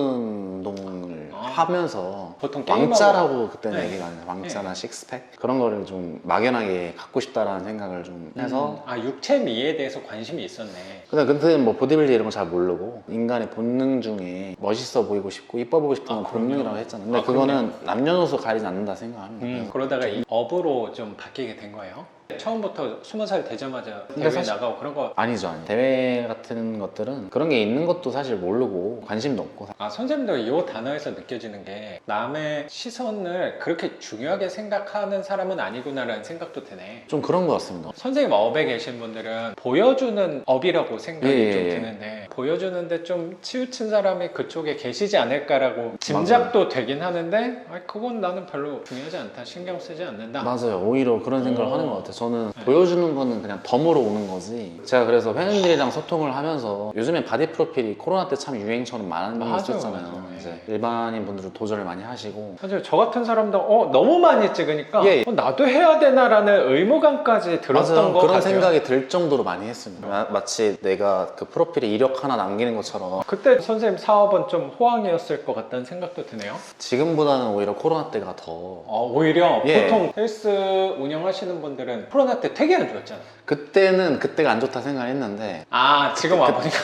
운동을 하면서 보통 게임하고- 왕자라고 그때는 네. 얘기가 안 해요. 왕자나 식스팩 그런 거를 좀 막연하게 갖고 싶다라는 생각을 좀 해서 아, 육체 미에 대해서 관심이 있었네. 근데 그때는 뭐 보디빌딩 이런 거 잘 모르고 인간의 본능 중에 멋있어 보이고 싶고 이뻐 보고 싶은 건 본능이라고 했잖아요. 근데 그거는 남녀노소 가리지 않는다 생각합니다. 그래서 그러다가 이 업으로 좀 바뀌게 된 거예요? 처음부터 20살 되자마자 근데 대회 사실- 나가고 그런 거. 아니죠. 대회 같은 것들은 그런 게 있는 것도 사실 모르고 관심도 없고 아, 선생님도 이 단어에서 느껴지는 게 남의 시선을 그렇게 중요하게 생각하는 사람은 아니구나라는 생각도 드네. 좀 그런 것 같습니다. 선생님 업에 계신 분들은 보여주는 업이라고 생각이 예, 좀 예. 드는데, 보여주는데 좀 치우친 사람이 그쪽에 계시지 않을까라고 짐작도 되긴 하는데, 아, 그건 나는 별로 중요하지 않다, 신경 쓰지 않는다. 맞아요. 오히려 그런 생각을 하는 것 같아요. 저는 네. 보여주는 거는 그냥 덤으로 오는 거지. 제가 그래서 팬들이랑 소통을 하면서 요즘에 바디 프로필이 코로나 때 참 유행처럼 많이 맞아요, 있었잖아요. 맞아요. 이제 일반인 분들도 도전을 많이 하시고 사실 저 같은 사람도 너무 많이 찍으니까 예, 예. 나도 해야 되나라는 의무감까지 들었던 맞아요. 것 그런 같아요. 생각이 들 정도로 많이 했습니다. 마치 내가 그 프로필에 이력 하나 남기는 것처럼 그때 선생님 사업은 좀 호황이었을 것 같다는 생각도 드네요. 지금보다는 오히려 코로나 때가 더 오히려 예. 보통 헬스 운영하시는 분들은 코로나 때 되게 안 좋았잖아요. 그때가 안 좋다 생각했는데 아, 지금 와보니까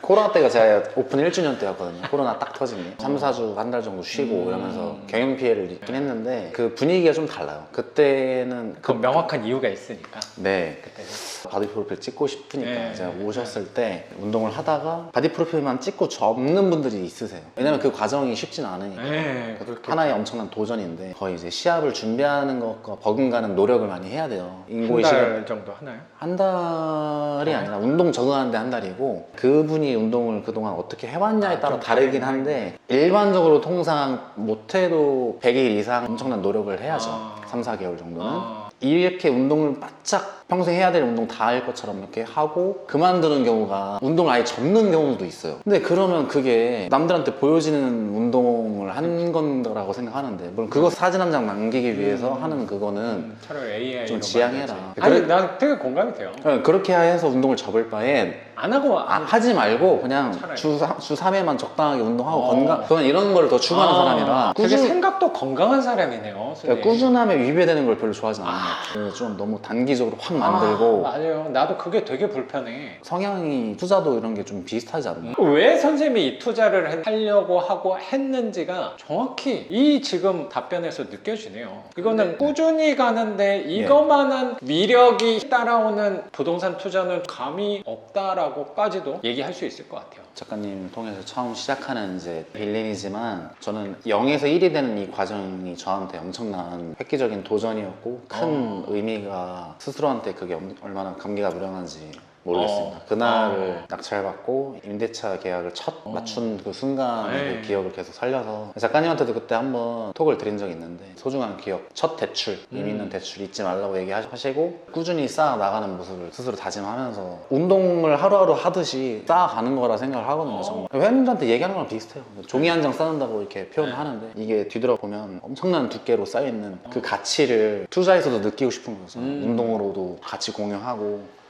코로나 때가 제가 오픈 1주년 때였거든요. 코로나 딱 터진 게 3, 4주 한 달 정도 쉬고 이러면서 경영 피해를 입긴 했는데 그 분위기가 좀 달라요. 그때는 그 명확한 이유가 있으니까. 네, 그때는. 바디 프로필 찍고 싶으니까 네. 제가 오셨을 때 운동을 하다가 바디 프로필만 찍고 접는 분들이 있으세요. 왜냐면 그 과정이 쉽진 않으니까. 네, 하나의 엄청난 도전인데 거의 이제 시합을 준비하는 것과 버금가는 노력을 많이 해야 돼요. 인고의 한 시간 달 정도 하나요? 한 달이 아니라 운동 적응하는데 한 달이고 그분이 운동을 그동안 어떻게 해왔냐에 따라 좀 다르긴 한데 일반적으로 통상 못해도 100일 이상 엄청난 노력을 해야죠. 3, 4개월 정도는. 이렇게 운동을 바짝 평생 해야 될 운동 다 할 것처럼 이렇게 하고 그만두는 경우가 운동을 아예 접는 경우도 있어요. 근데 그러면 그게 남들한테 보여지는 운동을 한 건다라고 생각하는데 물론 그거 사진 한 장 남기기 위해서 하는 그거는 차라리 AI 좀 지양해라. 아니, 난 되게 공감이 돼요. 그렇게 해서 운동을 접을 바엔 안 하고 하지 말고 그냥 차라리. 주 3회만 적당하게 운동하고 어. 건강 저는 이런 걸 더 추구하는 사람이라 되게 생각도 건강한 사람이네요. 선생님. 그러니까 꾸준함에 위배되는 걸 별로 좋아하지 않는 것 같아요. 좀 너무 단기적으로 확 만들고 맞아요. 나도 그게 되게 불편해. 성향이 투자도 이런 게 좀 비슷하지 않나요? 왜 선생님이 이 투자를 하려고 하고 했는지가 정확히 이 지금 답변에서 느껴지네요. 이거는 꾸준히 가는데 이거만한 위력이 따라오는 부동산 투자는 감이 없다라고까지도 얘기할 수 있을 것 같아요. 작가님 통해서 처음 시작하는 이제 빌린이지만 저는 0에서 1이 되는 이 과정이 저한테 엄청난 획기적인 도전이었고 큰 의미가 스스로한테 그게 얼마나 감개가 무량한지 모르겠습니다. 그날을 낙찰받고 임대차 계약을 첫 맞춘 그 순간의 그 기억을 계속 살려서 작가님한테도 그때 한번 톡을 드린 적이 있는데 소중한 기억, 첫 대출, 의미 있는 대출 잊지 말라고 얘기하시고 꾸준히 쌓아 나가는 모습을 스스로 다짐하면서 운동을 하루하루 하듯이 쌓아가는 거라 생각을 하거든요. 정말 회원님들한테 얘기하는 거랑 비슷해요. 종이 한 장 쌓는다고 이렇게 표현을 하는데 이게 뒤돌아보면 엄청난 두께로 쌓여있는 그 가치를 투자에서도 느끼고 싶은 거죠. 운동으로도 같이 공유하고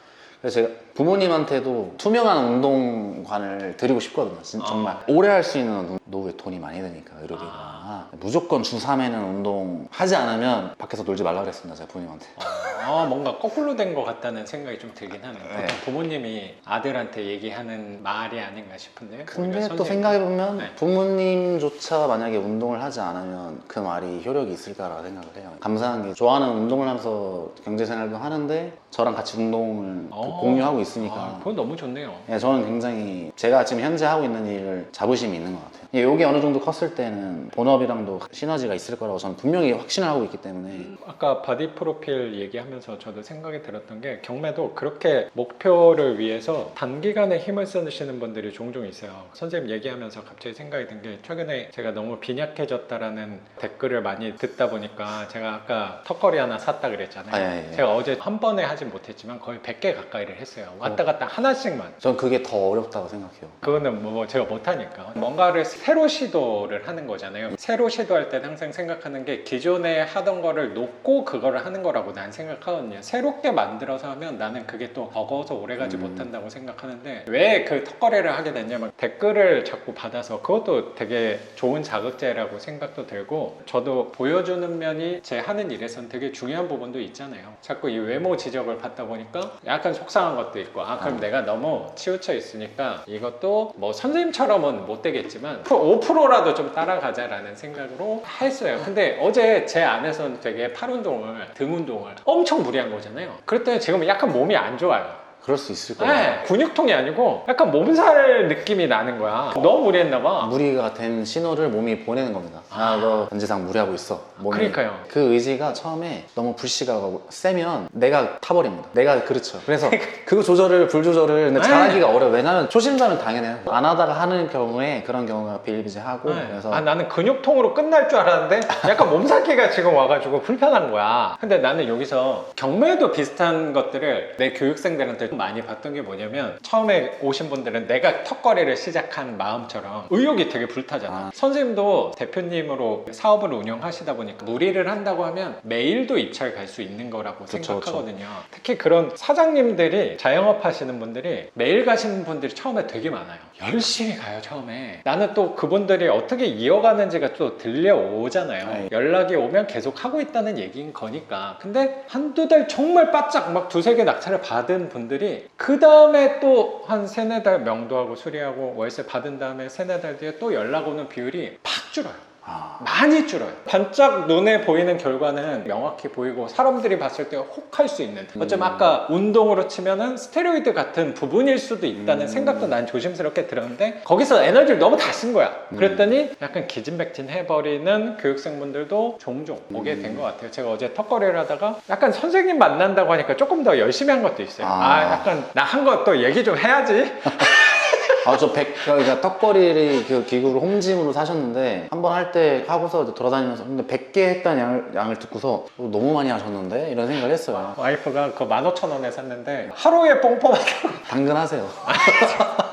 그래서 제가 부모님한테도 투명한 운동관을 드리고 싶거든요. 진짜 정말 오래 할 수 있는 노후에 돈이 많이 드니까 의료비가 무조건 주 3회는 운동 하지 않으면 밖에서 놀지 말라 그랬습니다. 제가 부모님한테. 뭔가 거꾸로 된 것 같다는 생각이 좀 들긴 하네요. 네. 보통 부모님이 아들한테 얘기하는 말이 아닌가 싶은데요. 근데 또 생각해보면 네. 부모님조차 만약에 운동을 하지 않으면 그 말이 효력이 있을까라 생각을 해요. 감사한 게 좋아하는 운동을 하면서 경제생활도 하는데 저랑 같이 운동을 공유하고 있으니까 그건 너무 좋네요. 예, 저는 굉장히 제가 지금 현재 하고 있는 일을 자부심이 있는 것 같아요. 이게 어느 정도 컸을 때는 본업이랑도 시너지가 있을 거라고 저는 분명히 확신을 하고 있기 때문에 아까 바디 프로필 얘기하면 얘기하면서 저도 생각이 들었던 게 경매도 그렇게 목표를 위해서 단기간에 힘을 쓰시는 분들이 종종 있어요. 선생님 얘기하면서 갑자기 생각이 든 게 최근에 제가 너무 빈약해졌다라는 댓글을 많이 듣다 보니까 제가 아까 턱걸이 하나 샀다 그랬잖아요. 예. 제가 어제 한 번에 하진 못했지만 거의 100개 가까이를 했어요. 왔다 갔다 하나씩만. 전 그게 더 어렵다고 생각해요. 그거는 뭐 제가 못하니까 뭔가를 새로 시도를 하는 거잖아요. 새로 시도할 때는 항상 생각하는 게 기존에 하던 거를 놓고 그거를 하는 거라고 난 생각하거든요. 새롭게 만들어서 하면 나는 그게 또 버거워서 오래가지 못한다고 생각하는데 왜 그 턱걸이를 하게 됐냐면 댓글을 자꾸 받아서 그것도 되게 좋은 자극제라고 생각도 들고 저도 보여주는 면이 제 하는 일에선 되게 중요한 부분도 있잖아요. 자꾸 이 외모 지적을 받다 보니까 약간 속상한 것도 있고 그럼 내가 너무 치우쳐 있으니까 이것도 뭐 선생님처럼은 못 되겠지만 5%라도 좀 따라가자라는 생각으로 했어요. 근데 어제 제 안에서는 되게 팔 운동을 등 운동을 엄청 무리한 거잖아요. 그랬더니 지금 약간 몸이 안 좋아요. 그럴 수 있을 거예요. 네, 근육통이 아니고 약간 몸살 느낌이 나는 거야. 너무 무리했나 봐. 무리가 된 신호를 몸이 보내는 겁니다. 너 현재상 무리하고 있어. 몸이. 그러니까요. 그 의지가 처음에 너무 불씨가 세면 내가 타버립니다. 내가 그렇죠. 그래서 그 조절을 불 조절을 근데 잘하기가 어려워. 왜냐면 초심자는 당연해요. 안 하다가 하는 경우에 그런 경우가 비일비재하고 그래서 나는 근육통으로 끝날 줄 알았는데 약간 몸살기가 지금 와가지고 불편한 거야. 근데 나는 여기서 경매도 비슷한 것들을 내 교육생들한테 많이 봤던 게 뭐냐면 처음에 오신 분들은 내가 턱걸이를 시작한 마음처럼 의욕이 되게 불타잖아. 선생님도 대표님으로 사업을 운영하시다 보니까 무리를 한다고 하면 매일도 입찰 갈 수 있는 거라고 생각하거든요. 특히 그런 사장님들이 자영업 하시는 분들이 매일 가시는 분들이 처음에 되게 많아요. 열심히 가요 처음에. 나는 또 그분들이 어떻게 이어가는지가 또 들려오잖아요. 연락이 오면 계속 하고 있다는 얘기인 거니까. 근데 한두 달 정말 바짝 막 두세 개 낙찰을 받은 분들이 그 다음에 또 한 세네 달 명도하고 수리하고 월세 받은 다음에 세네 달 뒤에 또 연락 오는 비율이 팍 줄어요. 많이 줄어요. 반짝 눈에 보이는 결과는 명확히 보이고 사람들이 봤을 때 혹할 수 있는 어쩌면 아까 운동으로 치면은 스테로이드 같은 부분일 수도 있다는 생각도 난 조심스럽게 들었는데 거기서 에너지를 너무 다 쓴 거야. 그랬더니 약간 기진맥진 해버리는 교육생분들도 종종 오게 된 것 같아요. 제가 어제 턱걸이를 하다가 약간 선생님 만난다고 하니까 조금 더 열심히 한 것도 있어요. 약간 나 한 거 또 얘기 좀 해야지. 그러니까 턱걸이 그 기구를 홈짐으로 사셨는데 한 번 할 때 하고서 이제 돌아다니면서 근데 100개 했다는 양을 듣고서 너무 많이 하셨는데 이런 생각을 했어요. 와이프가 그 15,000원에 샀는데 하루에 뽕뽕하다고 당근하세요.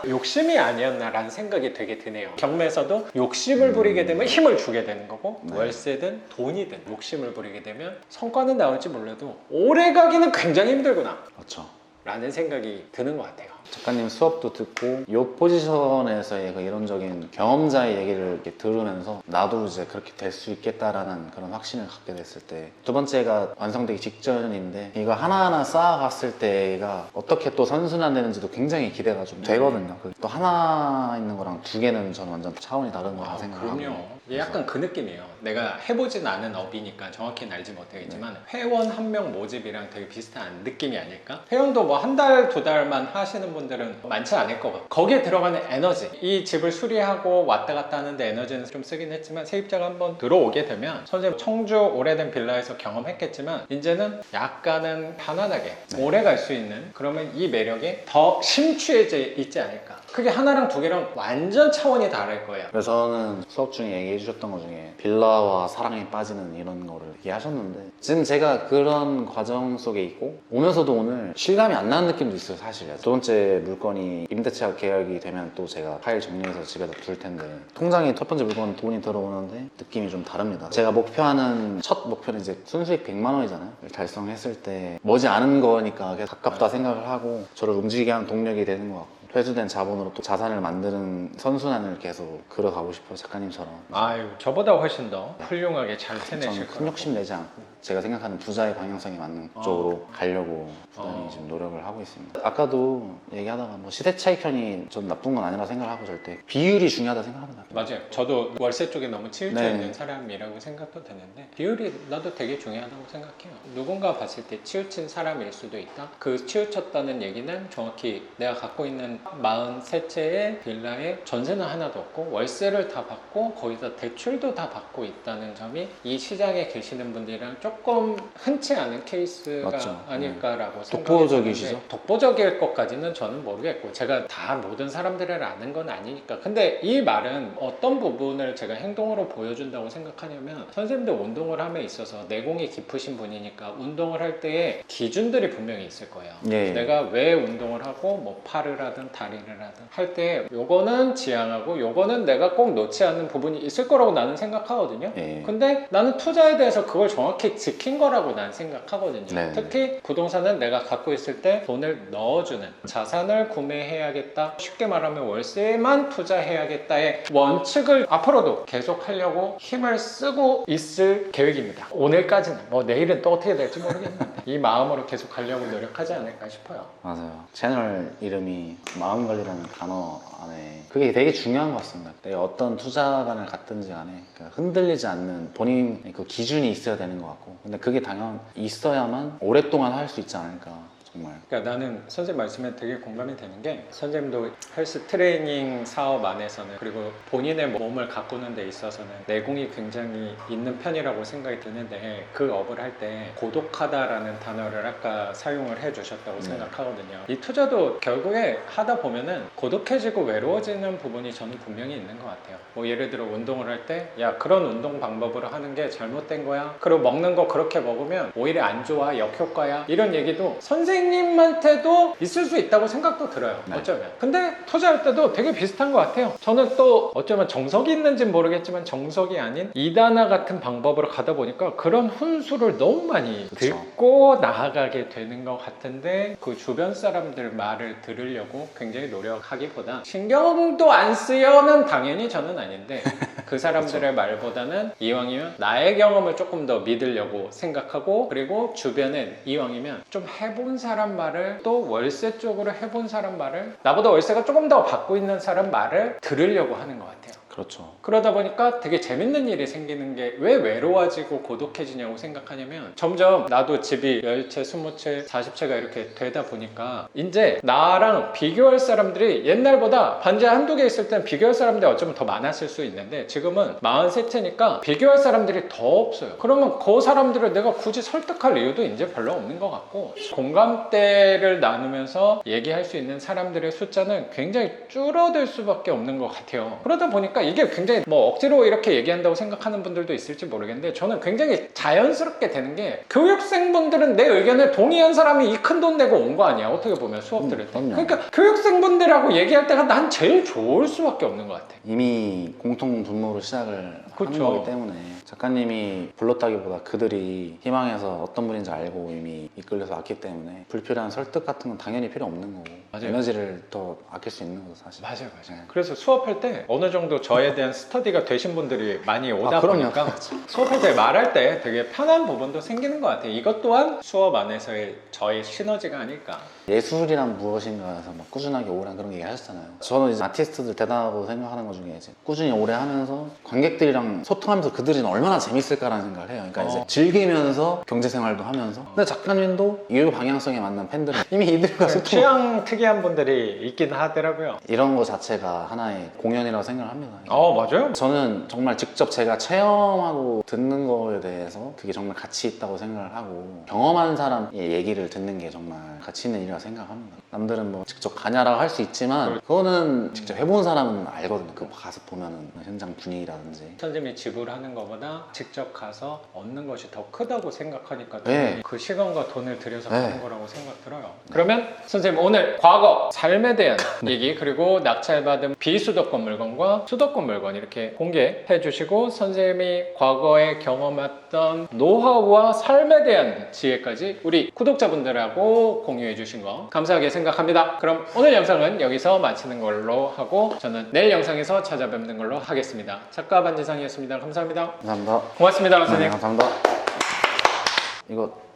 욕심이 아니었나라는 생각이 되게 드네요. 경매에서도 욕심을 부리게 되면 힘을 주게 되는 거고 월세든 돈이든 욕심을 부리게 되면 성과는 나올지 몰라도 오래 가기는 굉장히 힘들구나 그렇죠. 라는 생각이 드는 것 같아요. 작가님 수업도 듣고 이 포지션에서의 그 이론적인 경험자의 얘기를 이렇게 들으면서 나도 이제 그렇게 될 수 있겠다라는 그런 확신을 갖게 됐을 때 두 번째가 완성되기 직전인데 이거 하나하나 쌓아갔을 때가 어떻게 또 선순환되는지도 굉장히 기대가 좀 되거든요. 또 하나 있는 거랑 두 개는 저는 완전 차원이 다른 거라 생각하고 그럼요. 약간 그 느낌이에요. 내가 해보진 않은 업이니까 정확히는 알지 못하겠지만 회원 한 명 모집이랑 되게 비슷한 느낌이 아닐까? 회원도 뭐 한 달, 두 달만 하시는 분들은 많지 않을 것 같고 거기에 들어가는 에너지 이 집을 수리하고 왔다 갔다 하는데 에너지는 좀 쓰긴 했지만 세입자가 한번 들어오게 되면 선생님 청주 오래된 빌라에서 경험했겠지만 이제는 약간은 편안하게 오래 갈 수 있는 그러면 이 매력에 더 심취해져 있지 않을까. 그게 하나랑 두 개랑 완전 차원이 다를 거예요. 그래서 저는 수업 중에 얘기해 주셨던 것 중에 빌라와 사랑에 빠지는 이런 거를 얘기하셨는데 지금 제가 그런 과정 속에 있고 오면서도 오늘 실감이 안 나는 느낌도 있어요. 사실 두 번째 물건이 임대차 계약이 되면 또 제가 파일 정리해서 집에다 둘 텐데 통장에 첫 번째 물건 돈이 들어오는데 느낌이 좀 다릅니다. 제가 목표하는 첫 목표는 이제 순수익 100만 원이잖아요. 달성했을 때 머지않은 거니까 가깝다 생각을 하고 저를 움직이게 하는 동력이 되는 것 같고 회수된 자본으로 또 자산을 만드는 선순환을 계속 걸어가고 싶어요. 작가님처럼. 아유, 저보다 훨씬 더 훌륭하게 잘 해내실 저는 거예요. 큰 욕심 내지 않고 제가 생각하는 부자의 방향성에 맞는 쪽으로 가려고 부단히 지금 노력을 하고 있습니다. 아까도 얘기하다가 뭐 시대 차익편이 전 나쁜 건 아니라 생각을 하고 절대 비율이 중요하다 생각합니다. 맞아요. 저도 월세 쪽에 너무 치우쳐 네. 있는 사람이라고 생각도 드는데 비율이 나도 되게 중요하다고 생각해요. 누군가 봤을 때 치우친 사람일 수도 있다. 그 치우쳤다는 얘기는 정확히 내가 갖고 있는 43채의 빌라에 전세는 하나도 없고 월세를 다 받고 거기다 대출도 다 받고 있다는 점이 이 시장에 계시는 분들이랑 조금 흔치 않은 케이스가 맞죠. 아닐까라고 생각이 독보적이시죠? 드는데 독보적일 것까지는 저는 모르겠고 제가 다 모든 사람들을 아는 건 아니니까. 근데 이 말은 어떤 부분을 제가 행동으로 보여준다고 생각하냐면, 선생님도 운동을 함에 있어서 내공이 깊으신 분이니까 운동을 할 때의 기준들이 분명히 있을 거예요. 예. 내가 왜 운동을 하고 뭐 팔을 하든 다리를 하든 할 때 요거는 지향하고 요거는 내가 꼭 놓지 않는 부분이 있을 거라고 나는 생각하거든요. 예. 근데 나는 투자에 대해서 그걸 정확히 지킨 거라고 난 생각하거든요. 네. 특히 부동산은 내가 갖고 있을 때 돈을 넣어주는, 자산을 구매해야겠다, 쉽게 말하면 월세만 투자해야겠다의 원칙을 앞으로도 계속 하려고 힘을 쓰고 있을 계획입니다. 오늘까지는, 뭐 내일은 또 어떻게 될지 모르겠는데 이 마음으로 계속 가려고 노력하지 않을까 싶어요. 맞아요. 채널 이름이 마음관리라는 단어 안에 그게 되게 중요한 것 같습니다. 내가 어떤 투자관을 갖든지 간에 그러니까 흔들리지 않는 본인의 그 기준이 있어야 되는 것 같고, 근데 그게 당연 있어야만 오랫동안 할 수 있지 않을까. 정말. 그러니까 나는 선생님 말씀에 되게 공감이 되는 게, 선생님도 헬스 트레이닝 사업 안에서는, 그리고 본인의 몸을 가꾸는 데 있어서는 내공이 굉장히 있는 편이라고 생각이 드는데, 그 업을 할 때 고독하다라는 단어를 아까 사용을 해주셨다고 생각하거든요. 이 투자도 결국에 하다 보면은 고독해지고 외로워지는 부분이 저는 분명히 있는 것 같아요. 뭐 예를 들어 운동을 할 때, 야 그런 운동 방법으로 하는 게 잘못된 거야, 그리고 먹는 거 그렇게 먹으면 오히려 안 좋아, 역효과야, 이런 얘기도 선생님한테도 있을 수 있다고 생각도 들어요. 네. 어쩌면. 근데 투자할 때도 되게 비슷한 것 같아요. 저는 또 어쩌면 정석이 있는지는 모르겠지만 정석이 아닌 이단화 같은 방법으로 가다 보니까 그런 훈수를 너무 많이 그쵸. 듣고 나아가게 되는 것 같은데, 그 주변 사람들 말을 들으려고 굉장히 노력하기보다, 신경도 안 쓰여는 당연히 저는 아닌데 그 사람들의 말보다는 이왕이면 나의 경험을 조금 더 믿으려고 생각하고, 그리고 주변엔 이왕이면 좀 해본 사람 말을, 또 월세 쪽으로 해본 사람 말을, 나보다 월세가 조금 더 받고 있는 사람 말을 들으려고 하는 것 같아요. 그렇죠. 그러다 보니까 되게 재밌는 일이 생기는 게, 왜 외로워지고 고독해지냐고 생각하냐면, 점점 나도 집이 10채, 20채, 40채가 이렇게 되다 보니까 이제 나랑 비교할 사람들이 옛날보다 반지 한두 개 있을 땐 비교할 사람들이 어쩌면 더 많았을 수 있는데, 지금은 43채니까 비교할 사람들이 더 없어요. 그러면 그 사람들을 내가 굳이 설득할 이유도 이제 별로 없는 것 같고, 공감대를 나누면서 얘기할 수 있는 사람들의 숫자는 굉장히 줄어들 수밖에 없는 것 같아요. 그러다 보니까 이게 굉장히 뭐 억지로 이렇게 얘기한다고 생각하는 분들도 있을지 모르겠는데, 저는 굉장히 자연스럽게 되는 게, 교육생분들은 내 의견에 동의한 사람이 이 큰 돈 내고 온 거 아니야, 어떻게 보면 수업 들을 때. 그럼요. 그러니까 교육생분들하고 얘기할 때가 난 제일 좋을 수밖에 없는 것 같아. 이미 공통 분모로 시작을 그쵸. 하는 거기 때문에 작가님이 불렀다기보다 그들이 희망해서 어떤 분인지 알고 이미 이끌려서 왔기 때문에 불필요한 설득 같은 건 당연히 필요 없는 거고, 맞아요. 에너지를 더 아낄 수 있는 거죠 사실. 맞아요. 네. 그래서 수업할 때 어느 정도 저에 대한 스터디가 되신 분들이 많이 오다 그럼요. 보니까 수업할 때 말할 때 되게 편한 부분도 생기는 것 같아요. 이것 또한 수업 안에서의 저의 시너지가 아닐까. 예술이란 무엇인가에서 막 꾸준하게 오래 그런 얘기 하셨잖아요. 저는 이제 아티스트들 대단하고 생각하는 것 중에 이제 꾸준히 오래 하면서 관객들이랑 소통하면서 그들이 얼마나 재밌을까라는 생각을 해요. 그러니까 이제 즐기면서 경제생활도 하면서. 근데 작가님도 이 방향성에 맞는 팬들은 이미 이들과 소통. 취향 특이한 분들이 있긴 하더라고요. 이런 거 자체가 하나의 공연이라고 생각을 합니다. 맞아요. 저는 정말 직접 제가 체험하고 듣는 거에 대해서 그게 정말 가치 있다고 생각을 하고, 경험한 사람의 얘기를 듣는 게 정말 가치 있는 일이라고 생각합니다. 남들은 뭐 직접 가냐라고 할 수 있지만 그거는 직접 해본 사람은 알거든요. 그거 가서 보면은 현장 분위기라든지. 선생님이 지불하는 것보다 직접 가서 얻는 것이 더 크다고 생각하니까 네. 그 시간과 돈을 들여서 네. 가는 거라고 생각 들어요. 그러면 선생님 오늘 과거, 삶에 대한 얘기, 그리고 낙찰받은 비수도권 물건과 수도권 물건 이렇게 공개해 주시고, 선생님이 과거에 경험했던 노하우와 삶에 대한 지혜까지 우리 구독자분들하고 공유해 주신 거 감사하게 생각합니다. 그럼 오늘 영상은 여기서 마치는 걸로 하고, 저는 내일 영상에서 찾아뵙는 걸로 하겠습니다. 작가 반지상이었습니다. 감사합니다. 감사합니다. 고맙습니다, 네, 선생님. 감사합니다. 이거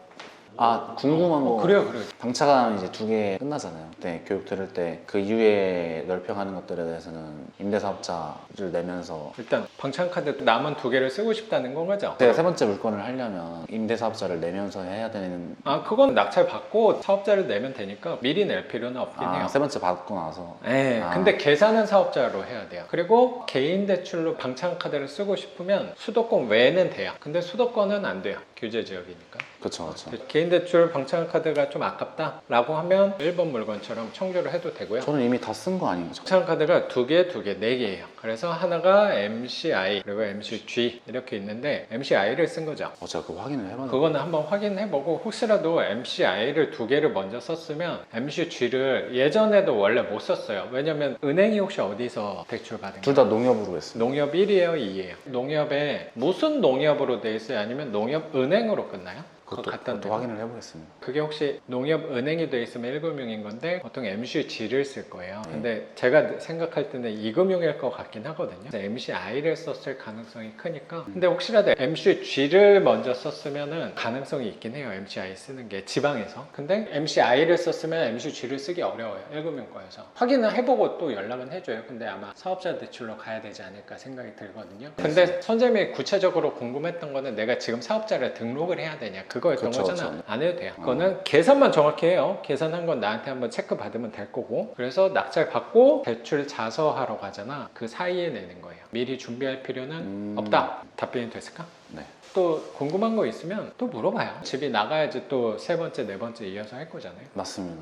아, 궁금한 거. 그래요. 방차가 이제 2개 끝나잖아요. 그때 교육 들을 때 그 이후에 넓혀가는 것들에 대해서는 임대사업자를 내면서 일단 방창카드 남은 2개를 쓰고 싶다는 건 거죠? 제가 3번째 물건을 하려면 임대사업자를 내면서 해야 되는. 아, 그건 낙찰 받고 사업자를 내면 되니까 미리 낼 필요는 없긴 해요. 3번째 받고 나서. 네, 아. 근데 계산은 사업자로 해야 돼요. 그리고 개인 대출로 방창카드를 쓰고 싶으면 수도권 외에는 돼요. 근데 수도권은 안 돼요. 규제 지역이니까. 그쵸. 개인 대출 방창카드가 좀 아깝다라고 하면 1번 물건처럼 청구를 해도 되고요. 저는 이미 다 쓴 거 아닌가요? 방창카드가 2개, 4개예요. 그래서 하나가 MCI 그리고 MCG 이렇게 있는데 MCI를 쓴 거죠. 제가 그거 확인을 해봤는데. 그거는 한번 확인해보고 혹시라도 MCI를 2개를 먼저 썼으면 MCG를 예전에도 원래 못 썼어요. 왜냐면 은행이 혹시 어디서 대출 받은 둘 다 농협으로 했어요. 농협 1이에요, 2예요? 농협에 무슨 농협으로 돼 있어요? 아니면 농협 은행으로 끝나요? 그거 갖다 그것도 대고. 확인을 해보겠습니다. 그게 혹시 농협 은행이 돼 있으면 1금융인 건데 보통 MCG를 쓸 거예요. 네. 근데 제가 생각할 때는 2금융일 것 같긴 하거든요. MCI를 썼을 가능성이 크니까. 근데 혹시라도 MCG를 먼저 썼으면은 가능성이 있긴 해요. MCI 쓰는 게 지방에서. 근데 MCI를 썼으면 MCG를 쓰기 어려워요. 1금융 거여서. 확인을 해보고 또 연락은 해줘요. 근데 아마 사업자 대출로 가야 되지 않을까 생각이 들거든요. 근데 선생님이 구체적으로 궁금했던 거는 내가 지금 사업자를 등록을 해야 되냐 그거였던 그쵸, 거잖아. 그쵸. 안 해도 돼요. 그거는 계산만 정확히 해요. 계산한 건 나한테 한번 체크 받으면 될 거고. 그래서 낙찰 받고 대출 자서하러 가잖아. 그 사이에 내는 거예요. 미리 준비할 필요는 없다. 답변이 됐을까? 네. 또 궁금한 거 있으면 또 물어봐요. 집이 나가야지 또 3번째, 4번째 이어서 할 거잖아요. 맞습니다.